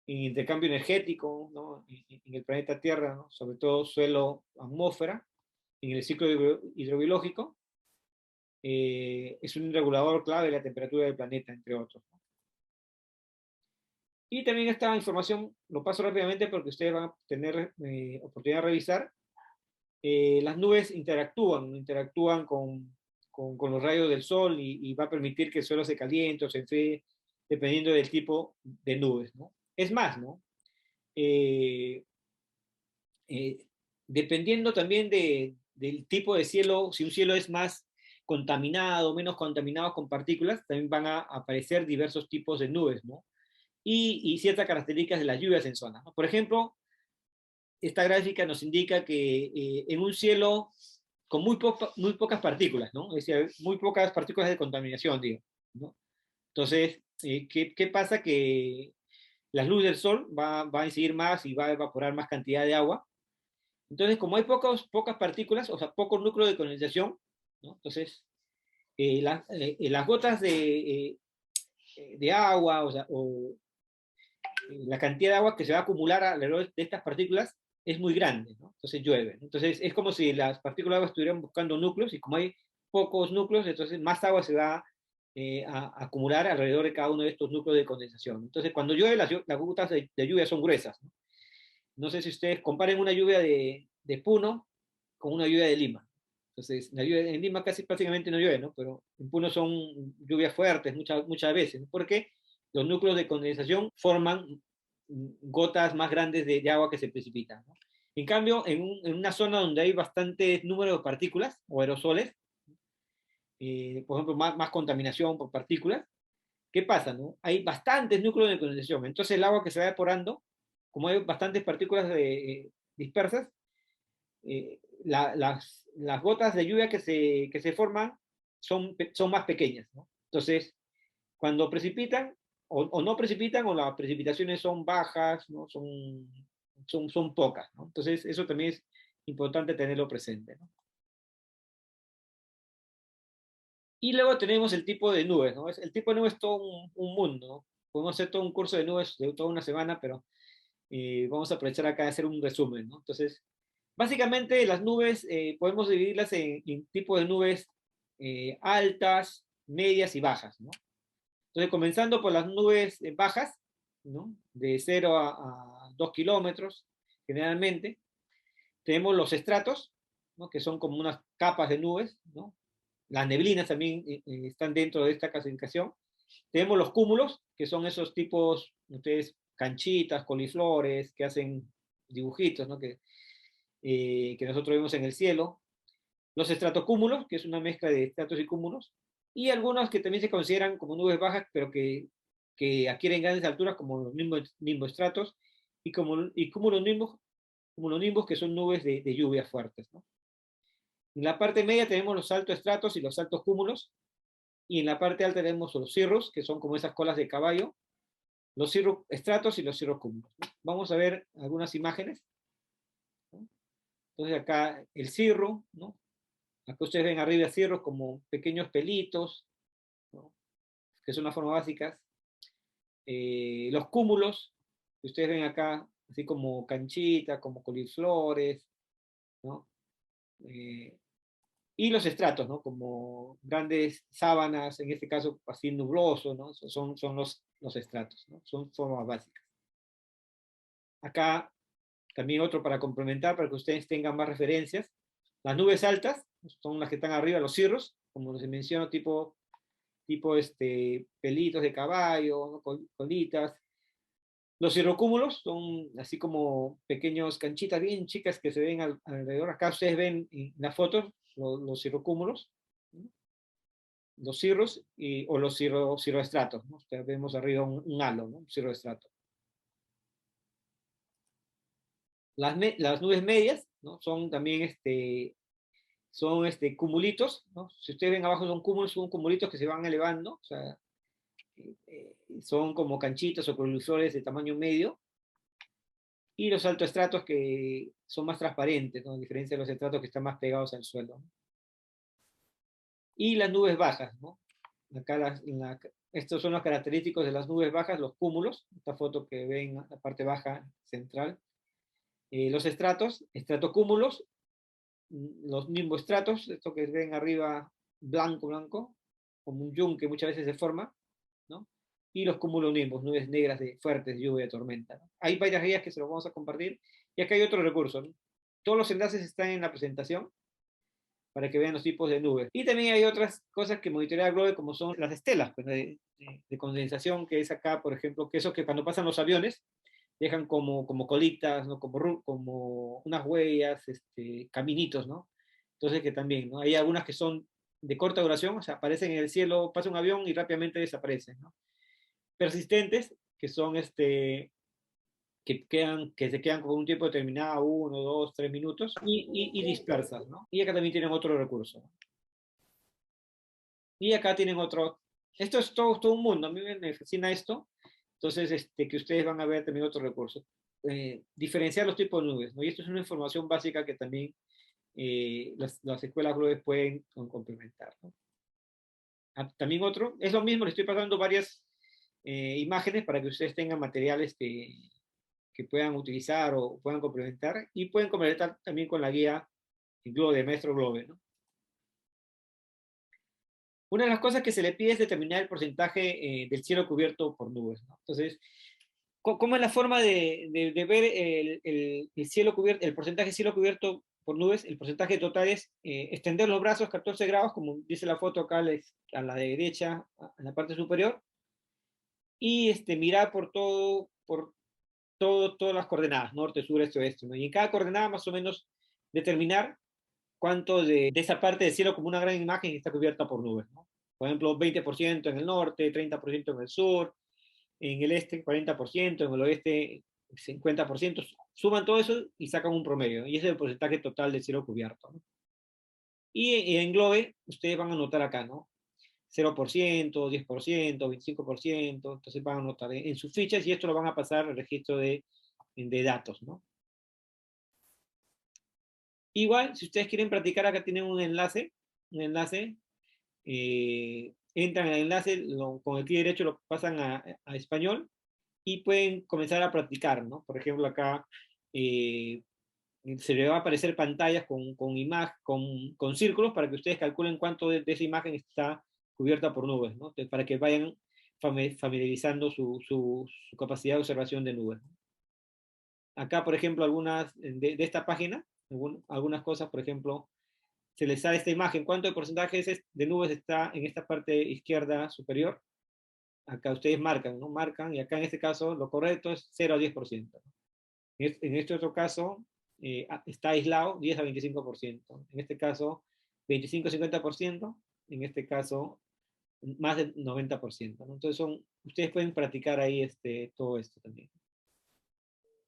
en intercambio energético, ¿no? En el planeta Tierra, ¿no? Sobre todo suelo-atmósfera, en el ciclo hidrobiológico, es un regulador clave de la temperatura del planeta, entre otros, ¿no? Y también esta información, lo paso rápidamente porque ustedes van a tener oportunidad de revisar. Las nubes interactúan con los rayos del sol y va a permitir que el suelo se caliente o se enfríe dependiendo del tipo de nubes, ¿no? Es más, ¿no? Eh, eh, Dependiendo también del tipo de cielo, si un cielo es más contaminado, menos contaminado con partículas, también van a aparecer diversos tipos de nubes, ¿no? Y ciertas características de las lluvias en zonas, ¿no? Por ejemplo, esta gráfica nos indica que en un cielo con muy pocas partículas, ¿no? Es decir, muy pocas partículas de contaminación, digo, ¿no? Entonces, ¿qué pasa? Que la luz del sol va a incidir más y va a evaporar más cantidad de agua. Entonces, como hay pocas partículas, o sea, poco núcleo de condensación, ¿no? Entonces, las gotas de agua, o sea, la cantidad de agua que se va a acumular alrededor de estas partículas es muy grande, ¿no? Entonces llueve, ¿no? Entonces es como si las partículas de agua estuvieran buscando núcleos y como hay pocos núcleos, entonces más agua se va a acumular alrededor de cada uno de estos núcleos de condensación. Entonces cuando llueve, las gotas de lluvia son gruesas, ¿no? No sé si ustedes comparen una lluvia de Puno con una lluvia de Lima. Entonces, la lluvia en Lima casi prácticamente no llueve, ¿no? Pero en Puno son lluvias fuertes muchas veces, ¿no? Porque los núcleos de condensación forman gotas más grandes de agua que se precipitan, ¿no? En cambio, en una zona donde hay bastante número de partículas o aerosoles, por ejemplo, más contaminación por partículas, ¿qué pasa? No? Hay bastantes núcleos de condensación. Entonces el agua que se va evaporando, como hay bastantes partículas dispersas, las gotas de lluvia que se forman son más pequeñas, ¿no? Entonces, cuando precipitan, o no precipitan, o las precipitaciones son bajas, ¿no? Son pocas, ¿no? Entonces, eso también es importante tenerlo presente, ¿no? Y luego tenemos el tipo de nubes, ¿no? El tipo de nubes es todo un mundo, ¿no? Podemos hacer todo un curso de nubes de toda una semana, pero vamos a aprovechar acá de hacer un resumen, ¿no? Entonces, básicamente las nubes podemos dividirlas en tipos de nubes altas, medias y bajas, ¿no? Entonces, comenzando por las nubes bajas, ¿no? De 0 a 2 kilómetros, generalmente, tenemos los estratos, ¿no? Que son como unas capas de nubes, ¿no? Las neblinas también están dentro de esta clasificación. Tenemos los cúmulos, que son esos tipos, ustedes, canchitas, coliflores, que hacen dibujitos, ¿no? Que nosotros vemos en el cielo. Los estratocúmulos, que es una mezcla de estratos y cúmulos. Y algunos que también se consideran como nubes bajas, pero que adquieren grandes alturas, como los nimboestratos y cumulonimbus, que son nubes de lluvia fuertes, ¿no? En la parte media tenemos los altoestratos y los altos cúmulos, y en la parte alta tenemos los cirrus, que son como esas colas de caballo, los cirroestratos y los cirrocúmulos, ¿no? Vamos a ver algunas imágenes, ¿no? Entonces acá el cirro, ¿no? Acá ustedes ven arriba cirros como pequeños pelitos, ¿no? Que son las formas básicas. Los cúmulos, que ustedes ven acá, así como canchitas, como coliflores, ¿no? Y los estratos, ¿no? Como grandes sábanas, en este caso así nubloso, ¿no? Son los estratos, ¿no? Son formas básicas. Acá también otro para complementar, para que ustedes tengan más referencias. Las nubes altas son las que están arriba, los cirros, como les menciono, tipo pelitos de caballo, ¿no? Colitas. Los cirrocúmulos son así como pequeños canchitas bien chicas que se ven alrededor. Acá ustedes ven en la foto los cirrocúmulos, ¿no? Los cirros o los cirroestratos, ¿no? Ustedes vemos arriba un halo, ¿no? Un cirroestrato. Las nubes medias, ¿no? Son también cumulitos, ¿no? Si ustedes ven abajo son cumulitos que se van elevando, o sea, son como canchitas o coliflores de tamaño medio, y los altoestratos que son más transparentes, ¿no? A diferencia de los estratos que están más pegados al suelo, ¿no? Y las nubes bajas, ¿no? Acá Estos son los característicos de las nubes bajas, los cúmulos, esta foto que ven en la parte baja central. Los estratos, estratocúmulos, los nimboestratos, esto que ven arriba blanco, blanco, como un yunque muchas veces se forma, ¿no? Y los cumulonimbos, nubes negras de fuertes, lluvia, tormenta, ¿no? Hay varias guías que se los vamos a compartir, y acá hay otro recurso, ¿no? Todos los enlaces están en la presentación, para que vean los tipos de nubes. Y también hay otras cosas que monitorea Globe, como son las estelas pues, de condensación, que es acá, por ejemplo, que eso que cuando pasan los aviones, dejan como colitas, ¿no? Como unas huellas, caminitos, ¿no? Entonces que también, ¿no? Hay algunas que son de corta duración, o sea, aparecen en el cielo, pasa un avión y rápidamente desaparecen, ¿no? Persistentes, que son que se quedan con un tiempo determinado, 1, 2, 3 minutos, y dispersas, ¿no? Y acá también tienen otro recurso. Y acá tienen otro, esto es todo un mundo, a mí me fascina esto, entonces que ustedes van a ver también otro recurso. Diferenciar los tipos de nubes, ¿no? Y esto es una información básica que también las escuelas Globe pueden complementar, ¿no? También otro, es lo mismo, les estoy pasando varias imágenes para que ustedes tengan materiales que puedan utilizar o puedan complementar, y pueden complementar también con la guía Globe, de Maestro Globe, ¿no? Una de las cosas que se le pide es determinar el porcentaje del cielo cubierto por nubes, ¿no? Entonces, ¿cómo es la forma de ver el cielo cubierto, el porcentaje de cielo cubierto por nubes? El porcentaje total es extender los brazos 14 grados, como dice la foto acá a la derecha, en la parte superior, y mirar todas las coordenadas, norte, sur, este, oeste, ¿no? Y en cada coordenada más o menos determinar cuánto de esa parte del cielo como una gran imagen está cubierta por nubes, ¿no? Por ejemplo, 20% en el norte, 30% en el sur, en el este 40%, en el oeste 50%, suman todo eso y sacan un promedio, ¿no? Y ese es el porcentaje total del cielo cubierto, ¿no? Y en Globe, ustedes van a notar acá, ¿no? 0%, 10%, 25%, entonces van a anotar en sus fichas, y esto lo van a pasar al registro de datos, ¿no? Igual, si ustedes quieren practicar, acá tienen un enlace, entran al enlace, con el clic derecho lo pasan a español, y pueden comenzar a practicar, ¿no? Por ejemplo, acá se le va a aparecer pantallas con círculos para que ustedes calculen cuánto de esa imagen está cubierta por nubes, ¿no? Entonces, para que vayan familiarizando su capacidad de observación de nubes. Acá, por ejemplo, algunas de esta página, algunas cosas, por ejemplo, se les sale esta imagen, cuánto de porcentaje de nubes está en esta parte izquierda superior. Acá ustedes marcan, ¿no? Marcan, y acá en este caso lo correcto es 0 a 10%. En este otro caso está aislado 10 a 25%. En este caso 25 a 50%. En este caso más del 90%, ¿no? Entonces ustedes pueden practicar ahí todo esto también.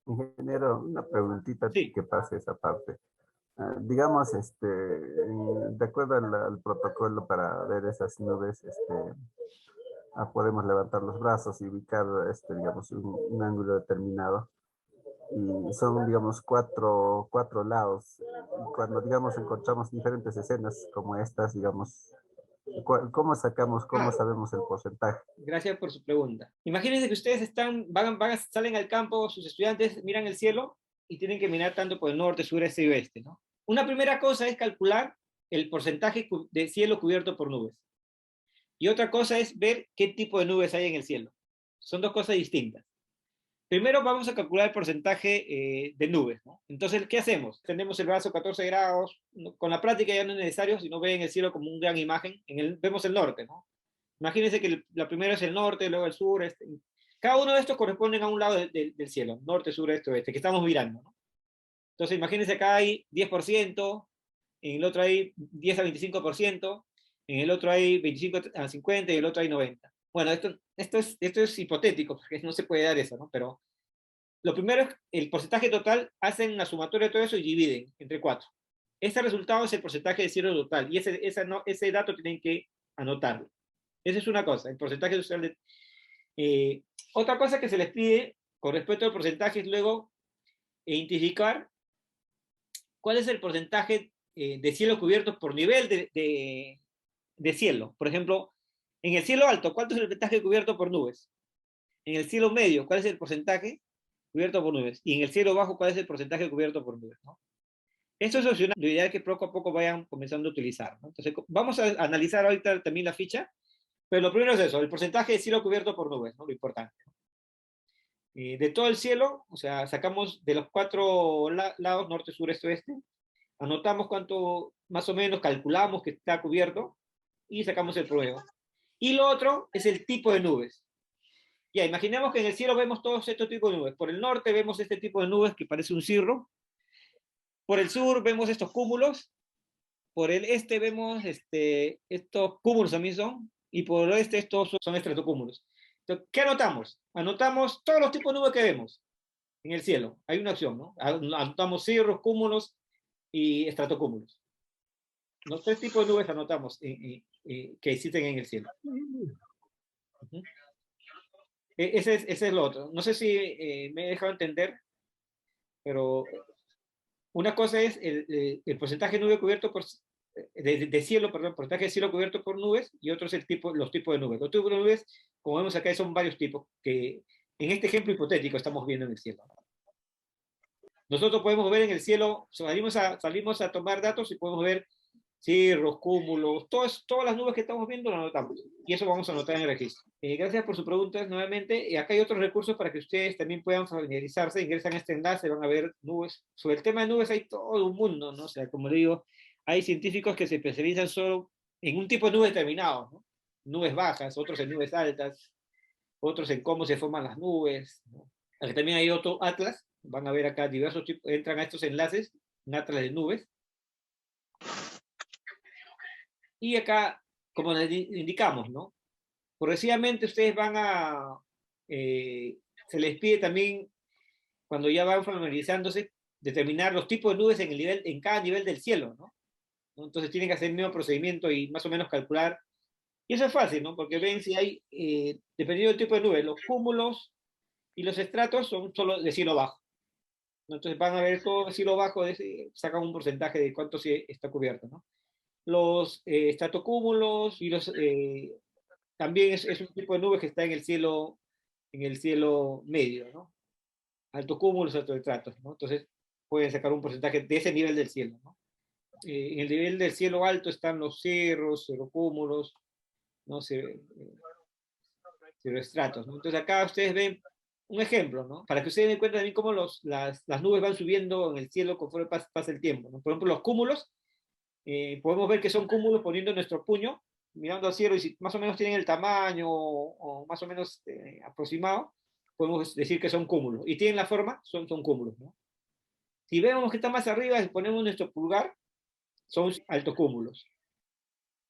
Ingeniero, una preguntita Sí. que pase esa parte. Digamos, de acuerdo al protocolo para ver esas nubes, podemos levantar los brazos y ubicar, digamos, un ángulo determinado. Y son, digamos, cuatro lados. Y cuando, digamos, encontramos diferentes escenas como estas, digamos, ¿cómo sabemos el porcentaje? Gracias por su pregunta. Imagínense que ustedes salen al campo, sus estudiantes miran el cielo y tienen que mirar tanto por el norte, sur, este y oeste, ¿no? Una primera cosa es calcular el porcentaje de cielo cubierto por nubes. Y otra cosa es ver qué tipo de nubes hay en el cielo. Son dos cosas distintas. Primero vamos a calcular el porcentaje de nubes, ¿no? Entonces, ¿qué hacemos? Tenemos el brazo 14 grados, ¿no? Con la práctica ya no es necesario, si no ven el cielo como una gran imagen, vemos el norte, ¿no? Imagínense que la primera es el norte, luego el sur, cada uno de estos corresponden a un lado del cielo, norte, sur, este, oeste, que estamos mirando, ¿no? Entonces, imagínense acá hay 10%, en el otro hay 10 a 25%, en el otro hay 25 a 50 y en el otro hay 90. Bueno, esto es hipotético, porque no se puede dar eso, ¿no? Pero lo primero es el porcentaje total, hacen la sumatoria de todo eso y dividen entre 4. Ese resultado es el porcentaje de cielo total, y ese dato tienen que anotarlo. Esa es una cosa, el porcentaje total otra cosa que se les pide con respecto al porcentaje es luego identificar cuál es el porcentaje de cielo cubierto por nivel de cielo. Por ejemplo, En el cielo alto, ¿cuánto es el porcentaje cubierto por nubes? En el cielo medio, ¿cuál es el porcentaje cubierto por nubes? Y en el cielo bajo, ¿cuál es el porcentaje cubierto por nubes? ¿No? Esto es opcional, lo ideal es que poco a poco vayan comenzando a utilizar, ¿no? Entonces, vamos a analizar ahorita también la ficha, pero lo primero es eso, el porcentaje de cielo cubierto por nubes, ¿no? Lo importante. De todo el cielo, o sea, sacamos de los cuatro lados, norte, sur, este, oeste, anotamos cuánto, más o menos, calculamos que está cubierto y sacamos el promedio. Y lo otro es el tipo de nubes. Ya, imaginemos que en el cielo vemos todos estos tipos de nubes. Por el norte vemos este tipo de nubes que parece un cirro. Por el sur vemos estos cúmulos. Por el este vemos estos cúmulos también son. Y por el oeste estos son estratocúmulos. Entonces, ¿qué anotamos? Anotamos todos los tipos de nubes que vemos en el cielo. Hay una opción, ¿no? Anotamos cirros, cúmulos y estratocúmulos. Los tres tipos de nubes anotamos que existen en el cielo. Uh-huh. Ese es lo otro. No sé si me he dejado entender, pero una cosa es el porcentaje de nube cubierto por, de cielo, perdón, porcentaje de cielo cubierto por nubes, y otro es los tipos de nubes. Los tipos de nubes, como vemos acá, son varios tipos que en este ejemplo hipotético estamos viendo en el cielo. Nosotros podemos ver en el cielo, salimos a tomar datos y podemos ver cirros, cúmulos, todas las nubes que estamos viendo las anotamos. Y eso vamos a anotar en el registro. Gracias por sus preguntas nuevamente. Acá hay otros recursos para que ustedes también puedan familiarizarse. Ingresan a este enlace, van a ver nubes. Sobre el tema de nubes hay todo un mundo, ¿no? O sea, como digo, hay científicos que se especializan solo en un tipo de nube determinado, ¿no? Nubes bajas, otros en nubes altas, otros en cómo se forman las nubes, ¿no? Aquí también hay otro atlas. Van a ver acá diversos tipos, entran a estos enlaces, un atlas de nubes. Y acá, como les indicamos, ¿no? Progresivamente ustedes van se les pide también, cuando ya van familiarizándose, determinar los tipos de nubes en cada nivel del cielo, ¿no? Entonces tienen que hacer el mismo procedimiento y más o menos calcular. Y eso es fácil, ¿no? Porque ven si hay, dependiendo del tipo de nube, los cúmulos y los estratos son solo de cielo bajo, ¿no? Entonces van a ver todo el cielo bajo, sacan un porcentaje de cuánto sí está cubierto, ¿no? Los estratocúmulos y también es un tipo de nube que está en el cielo medio, ¿no? Alto cúmulos, alto estratos, ¿no? Entonces pueden sacar un porcentaje de ese nivel del cielo, ¿no? En el nivel del cielo alto están los cerros, cerrocúmulos, ¿no? Cirroestratos, ¿no? Entonces acá ustedes ven un ejemplo, ¿no? Para que ustedes den cuenta también cómo las nubes van subiendo en el cielo conforme pasa el tiempo, ¿no? Por ejemplo, los cúmulos, podemos ver que son cúmulos poniendo nuestro puño, mirando al cielo, y si más o menos tienen el tamaño o más o menos aproximado, podemos decir que son cúmulos. Y tienen la forma, son cúmulos, ¿no? Si vemos que está más arriba y ponemos nuestro pulgar, son altocúmulos.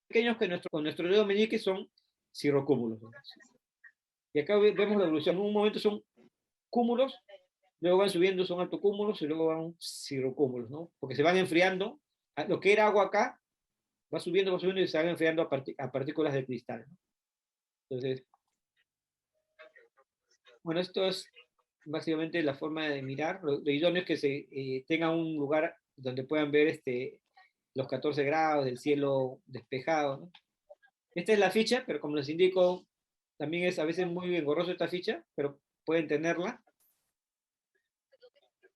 Pequeños que con nuestro dedo meñique son cirrocúmulos, ¿no? Y acá vemos la evolución. En un momento son cúmulos, luego van subiendo, son altocúmulos, y luego van cirrocúmulos, ¿no? Porque se van enfriando. Lo que era agua acá va subiendo y se van enfriando a partículas de cristal, ¿no? Entonces, bueno, esto es básicamente la forma de mirar. Lo idóneo es que se tenga un lugar donde puedan ver los 14 grados del cielo despejado, ¿no? Esta es la ficha, pero como les indico, también es a veces muy engorroso esta ficha, pero pueden tenerla.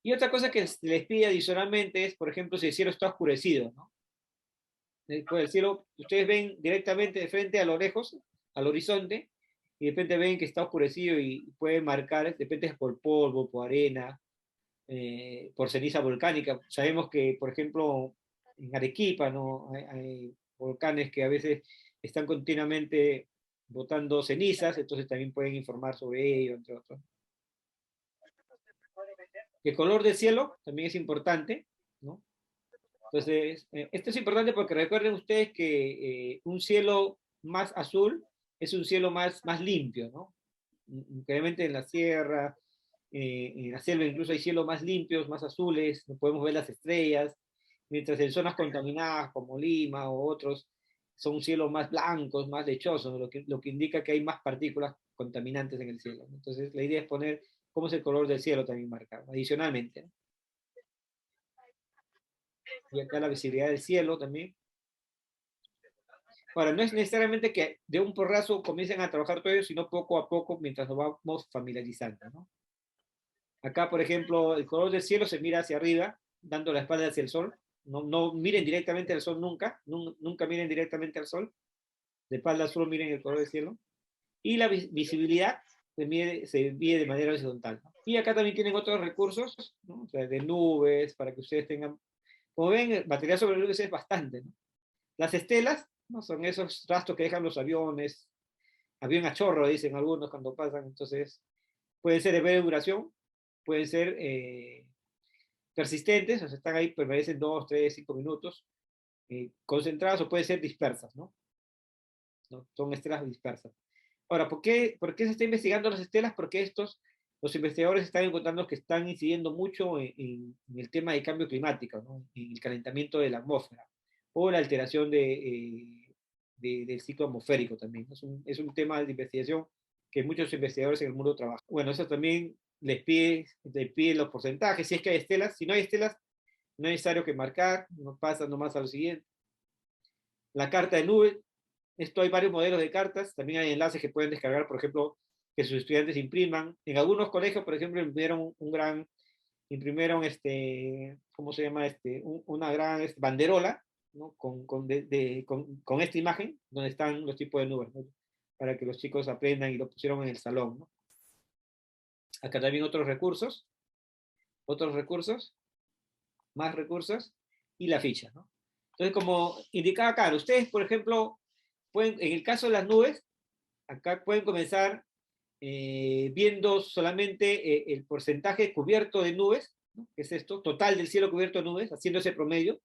Y otra cosa que les pide adicionalmente es, por ejemplo, si el cielo está oscurecido, ¿no? Después el cielo, ustedes ven directamente de frente a lo lejos, al horizonte, y de repente ven que está oscurecido y pueden marcar, de repente es por polvo, por arena, por ceniza volcánica. Sabemos que, por ejemplo, en Arequipa, ¿no? Hay volcanes que a veces están continuamente botando cenizas, entonces también pueden informar sobre ello, entre otros. El color del cielo también es importante, ¿no? Entonces, esto es importante porque recuerden ustedes que un cielo más azul es un cielo más limpio, ¿no? Increíblemente en la sierra, en la selva incluso hay cielos más limpios, más azules, no podemos ver las estrellas, mientras en zonas contaminadas como Lima o otros son cielos más blancos, más lechosos, lo que indica que hay más partículas contaminantes en el cielo, ¿no? Entonces la idea es poner cómo es el color del cielo también marcado, adicionalmente, ¿no? Y acá la visibilidad del cielo también. Ahora, no es necesariamente que de un porrazo comiencen a trabajar todo ello, sino poco a poco mientras nos vamos familiarizando, ¿no? Acá, por ejemplo, el color del cielo se mira hacia arriba, dando la espalda hacia el sol. No, no miren directamente al sol nunca, nunca miren directamente al sol. De espalda solo miren el color del cielo. Y la visibilidad se mide de manera horizontal, ¿no? Y acá también tienen otros recursos, ¿no? O sea, de nubes, para que ustedes tengan... Como ven, el material sobre nubes es bastante, ¿no? Las estelas, ¿no? Son esos rastros que dejan los aviones, avión a chorro, dicen algunos cuando pasan. Entonces, pueden ser de breve duración, pueden ser persistentes, o sea, están ahí, permanecen 2, 3, 5 minutos, concentradas, o pueden ser dispersas, ¿no? ¿No? Son estelas dispersas. Ahora, ¿por qué se está investigando las estelas? Porque los investigadores están encontrando que están incidiendo mucho en el tema del cambio climático, ¿no? En el calentamiento de la atmósfera, o la alteración del ciclo atmosférico también. Es un tema de investigación que muchos investigadores en el mundo trabajan. Bueno, eso también les pide los porcentajes, si es que hay estelas. Si no hay estelas, no es necesario que marcar, no pasa nomás a lo siguiente. La carta de nube, esto hay varios modelos de cartas, también hay enlaces que pueden descargar, por ejemplo, que sus estudiantes impriman. En algunos colegios, por ejemplo, imprimieron ¿cómo se llama? Una gran banderola, ¿no? Con esta imagen, donde están los tipos de nubes, ¿no? Para que los chicos aprendan, y lo pusieron en el salón, ¿no? Acá también otros recursos, más recursos, y la ficha, ¿no? Entonces, como indicaba acá, ustedes, por ejemplo, en el caso de las nubes, acá pueden comenzar viendo solamente el porcentaje cubierto de nubes, ¿no? Que es esto, total del cielo cubierto de nubes, haciendo ese promedio,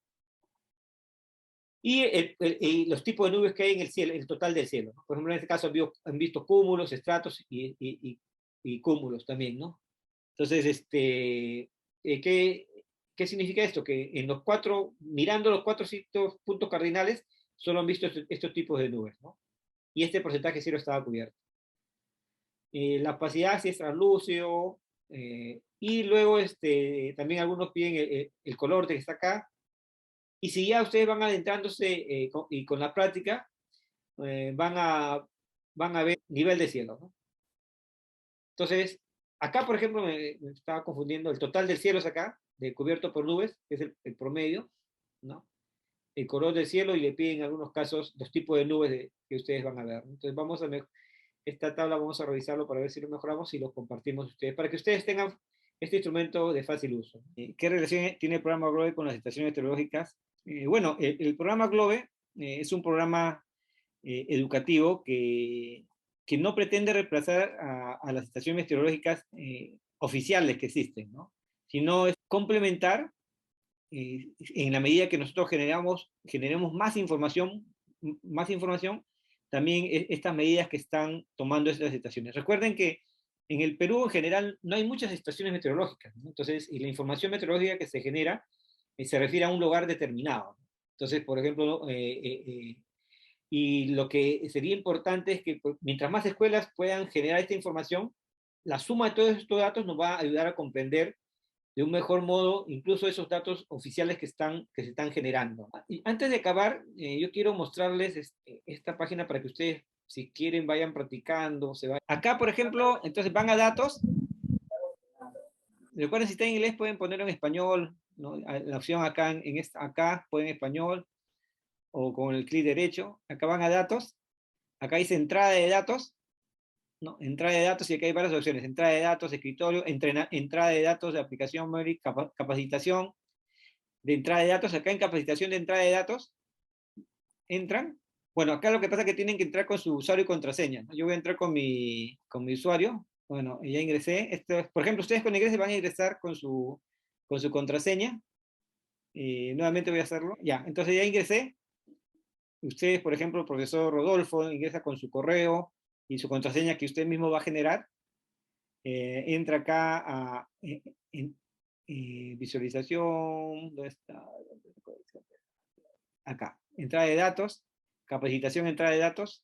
y los tipos de nubes que hay en el cielo, el total del cielo, ¿no? Por ejemplo, en este caso han visto cúmulos, estratos y cúmulos también, ¿no? Entonces, ¿qué significa esto? Que mirando los 4 puntos cardinales, solo han visto estos tipos de nubes, ¿no? Y este porcentaje de cielo estaba cubierto. La opacidad si es translúcido, y luego también algunos piden el color de que está acá. Y si ya ustedes van adentrándose y con la práctica, van a ver nivel de cielo, ¿no? Entonces, acá, por ejemplo, me estaba confundiendo, el total del cielo es acá, de cubierto por nubes, que es el promedio, ¿no? El color del cielo, y le piden en algunos casos los tipos de nubes que ustedes van a ver, ¿no? Entonces, esta tabla vamos a revisarlo para ver si lo mejoramos y lo compartimos ustedes, para que ustedes tengan este instrumento de fácil uso. ¿Qué relación tiene el programa GLOBE con las estaciones meteorológicas? Bueno, el programa GLOBE es un programa educativo que no pretende reemplazar a las estaciones meteorológicas oficiales que existen, ¿no? Sino es complementar en la medida que nosotros generemos más información, también estas medidas que están tomando estas estaciones. Recuerden que en el Perú en general no hay muchas estaciones meteorológicas, ¿no? Entonces, y la información meteorológica que se genera se refiere a un lugar determinado. Entonces, por ejemplo, y lo que sería importante es que mientras más escuelas puedan generar esta información, la suma de todos estos datos nos va a ayudar a comprender de un mejor modo incluso esos datos oficiales que se están generando. Y antes de acabar, yo quiero mostrarles esta página para que ustedes, si quieren, vayan practicando. Acá, por ejemplo, entonces van a datos. Recuerden, si está en inglés, pueden ponerlo en español, ¿no? La opción acá, acá pueden en español, o con el clic derecho. Acá van a datos. Acá dice entrada de datos, ¿no? Entrada de datos, y acá hay varias opciones: entrada de datos, escritorio, entrada de datos de aplicación móvil, capacitación de entrada de datos. Acá en capacitación de entrada de datos, entran. Bueno, acá lo que pasa es que tienen que entrar con su usuario y contraseña, ¿no? Yo voy a entrar con mi usuario. Bueno, ya ingresé. Por ejemplo, ustedes cuando ingresen van a ingresar con su contraseña. Nuevamente voy a hacerlo. Ya, entonces ya ingresé. Ustedes, por ejemplo, el profesor Rodolfo, ingresa con su correo y su contraseña que usted mismo va a generar. Entra acá a visualización. ¿Dónde está? Acá, entrada de datos, capacitación, entrada de datos.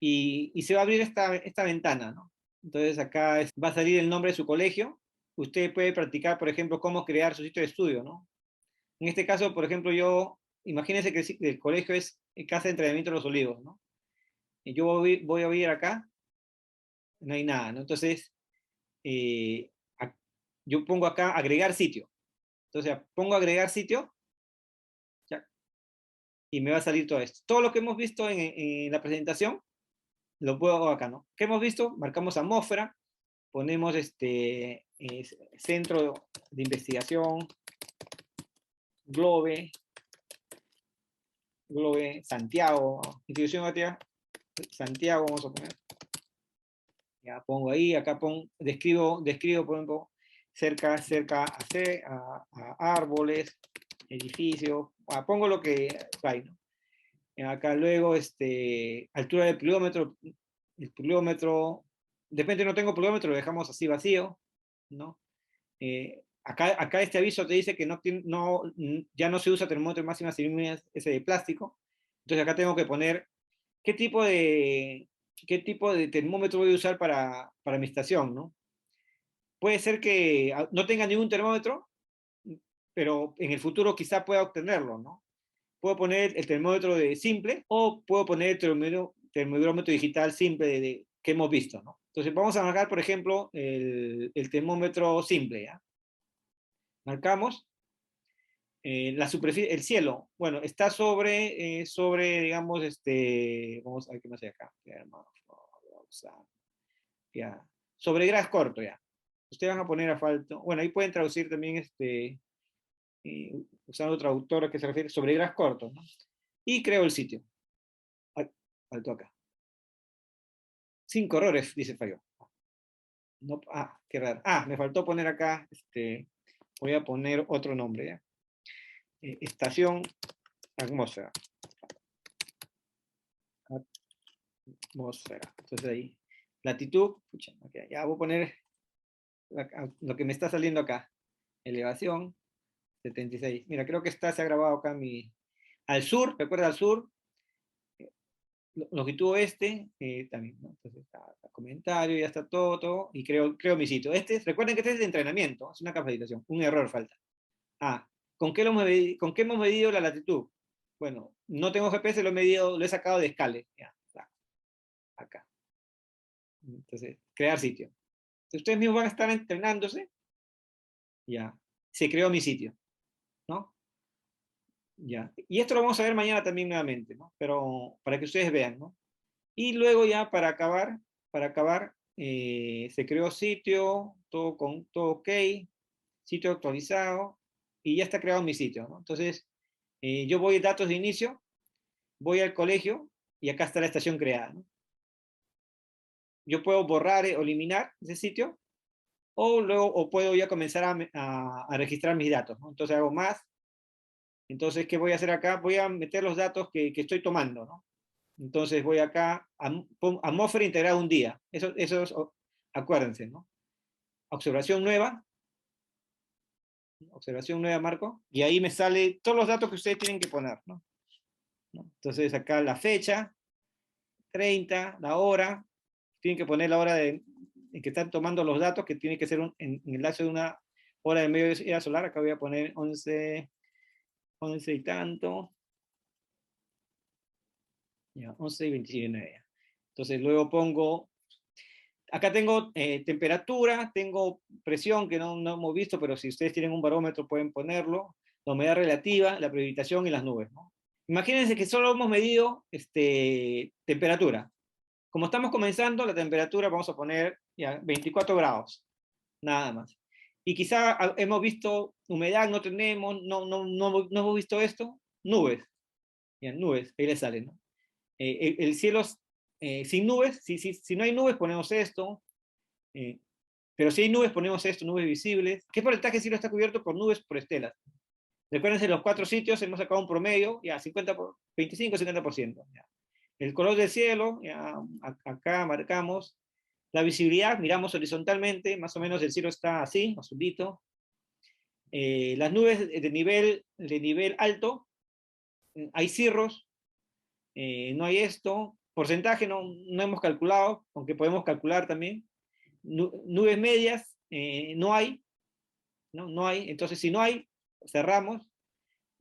Y se va a abrir esta ventana, ¿no? Entonces acá va a salir el nombre de su colegio. Usted puede practicar, por ejemplo, cómo crear su sitio de estudio, ¿no? En este caso, por ejemplo, yo imagínense que el colegio es Casa de Entrenamiento de los Olivos, ¿no? Y yo voy a ir acá, no hay nada, ¿no? Entonces, eh, yo pongo acá agregar sitio. Entonces, pongo agregar sitio, ya, y me va a salir todo esto. Todo lo que hemos visto en la presentación, lo puedo acá, ¿no? ¿Qué hemos visto? Marcamos atmósfera, ponemos centro de investigación, Globe, Santiago, institución Santiago, vamos a poner. Ya pongo ahí, acá describo, por ejemplo, cerca a árboles, edificios, pongo lo que hay, ¿no? Acá luego, altura del pluviómetro, el pluviómetro, de repente no tengo pluviómetro, lo dejamos así vacío, ¿no? Acá este aviso te dice que ya no se usa termómetro de máximas líneas ese de plástico, entonces acá tengo que poner qué tipo de termómetro voy a usar para mi estación, ¿no? Puede ser que no tenga ningún termómetro, pero en el futuro quizá pueda obtenerlo, ¿no? Puedo poner el termómetro de simple o puedo poner el termómetro digital simple que hemos visto, ¿no? Entonces vamos a marcar, por ejemplo, el termómetro simple, ¿ya? Marcamos. La superficie, el cielo, bueno, está sobre, digamos, vamos a ver qué más hay acá. Ya, sobre gras corto, ya. Ustedes van a poner asfalto. Bueno, ahí pueden traducir también, usando traductor que se refiere sobre gras corto, ¿no? Y creo el sitio. Ay, faltó acá. 5 errores, dice falló. No, qué raro. Me faltó poner acá, voy a poner otro nombre, ¿ya? Estación atmósfera. Atmósfera. Entonces ahí, latitud, pucha, okay, ya voy a poner lo que me está saliendo acá. Elevación, 76. Mira, creo que se ha grabado acá al sur, recuerda al sur, longitud oeste, también, ¿no? Entonces está comentario, ya está todo, y creo mi sitio. Recuerden que este es de entrenamiento, es una capacitación, un error falta. ¿Con qué hemos medido la latitud? Bueno, no tengo GPS, lo he sacado de Scale, ya, acá. Entonces, crear sitio. Si ustedes mismos van a estar entrenándose, ya, se creó mi sitio, ¿no? Ya. Y esto lo vamos a ver mañana también nuevamente, ¿no? Pero para que ustedes vean, ¿no? Y luego ya para acabar, se creó sitio, todo ok, sitio actualizado, y ya está creado mi sitio, ¿no? Entonces, yo voy a datos de inicio, voy al colegio, y acá está la estación creada, ¿no? Yo puedo borrar o eliminar ese sitio, o puedo ya comenzar a registrar mis datos, ¿no? Entonces hago más. Entonces, ¿qué voy a hacer acá? Voy a meter los datos que estoy tomando, ¿no? Entonces voy acá, atmósfera integrada un día. Eso acuérdense, ¿no? Observación nueva, Marco, y ahí me sale todos los datos que ustedes tienen que poner, ¿no? Entonces acá la fecha, 30, la hora, tienen que poner la hora en que están tomando los datos, que tiene que ser en el lapso de una hora de medio solar. Acá voy a poner 11 y tanto, ya, 11 y 29. Entonces luego pongo, acá tengo temperatura, tengo presión, que no hemos visto, pero si ustedes tienen un barómetro pueden ponerlo, la humedad relativa, la precipitación y las nubes, ¿no? Imagínense que solo hemos medido temperatura. Como estamos comenzando, la temperatura vamos a poner ya 24 grados, nada más. Y quizá hemos visto humedad, no tenemos, no hemos visto esto, nubes. Ya, nubes, ahí le salen, ¿no? El cielo sin nubes, si no hay nubes ponemos esto, pero si hay nubes ponemos esto, nubes visibles. ¿Qué porcentaje del cielo está cubierto por nubes, por estelas? Recuérdense, los 4 sitios hemos sacado un promedio, ya 25-50%. Ya. El color del cielo, ya, acá marcamos. La visibilidad, miramos horizontalmente, más o menos el cielo está así, azulito. Las nubes de nivel alto, hay cirros, no hay esto. Porcentaje no hemos calculado, aunque podemos calcular también. Nubes medias, no hay, ¿no? No hay. Entonces, si no hay, cerramos.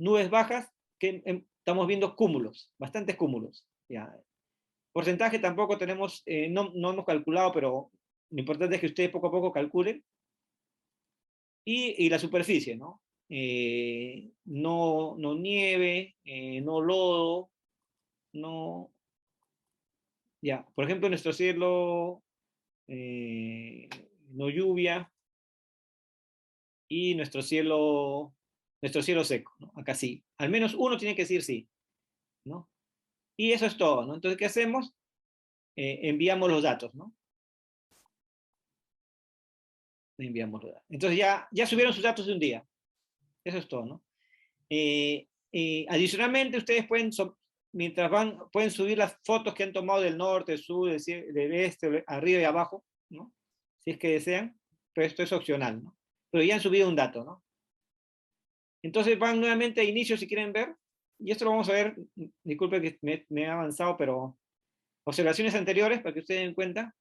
Nubes bajas, que estamos viendo cúmulos, bastantes cúmulos. Ya. Porcentaje tampoco tenemos, no hemos calculado, pero lo importante es que ustedes poco a poco calculen. Y la superficie, ¿no? No nieve, no lodo, no... Ya, por ejemplo, nuestro cielo, no lluvia, y nuestro cielo seco, ¿no? Acá sí. Al menos uno tiene que decir sí, ¿no? Y eso es todo, ¿no? Entonces, ¿qué hacemos? Enviamos los datos, ¿no? Enviamos los datos. Entonces ya subieron sus datos de un día. Eso es todo, ¿no? Adicionalmente, ustedes pueden, mientras van, pueden subir las fotos que han tomado del norte, del sur, del este, arriba y abajo, ¿no? Si es que desean, pero esto es opcional, ¿no? Pero ya han subido un dato, ¿no? Entonces van nuevamente a inicio si quieren ver, y esto lo vamos a ver, disculpe que me he avanzado, pero observaciones anteriores para que ustedes den cuenta,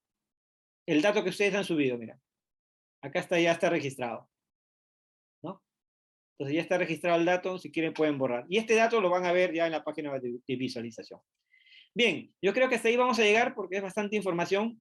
el dato que ustedes han subido, mira, acá está, ya está registrado, ¿no? Entonces ya está registrado el dato, si quieren pueden borrar. Y este dato lo van a ver ya en la página de visualización. Bien, yo creo que hasta ahí vamos a llegar porque es bastante información.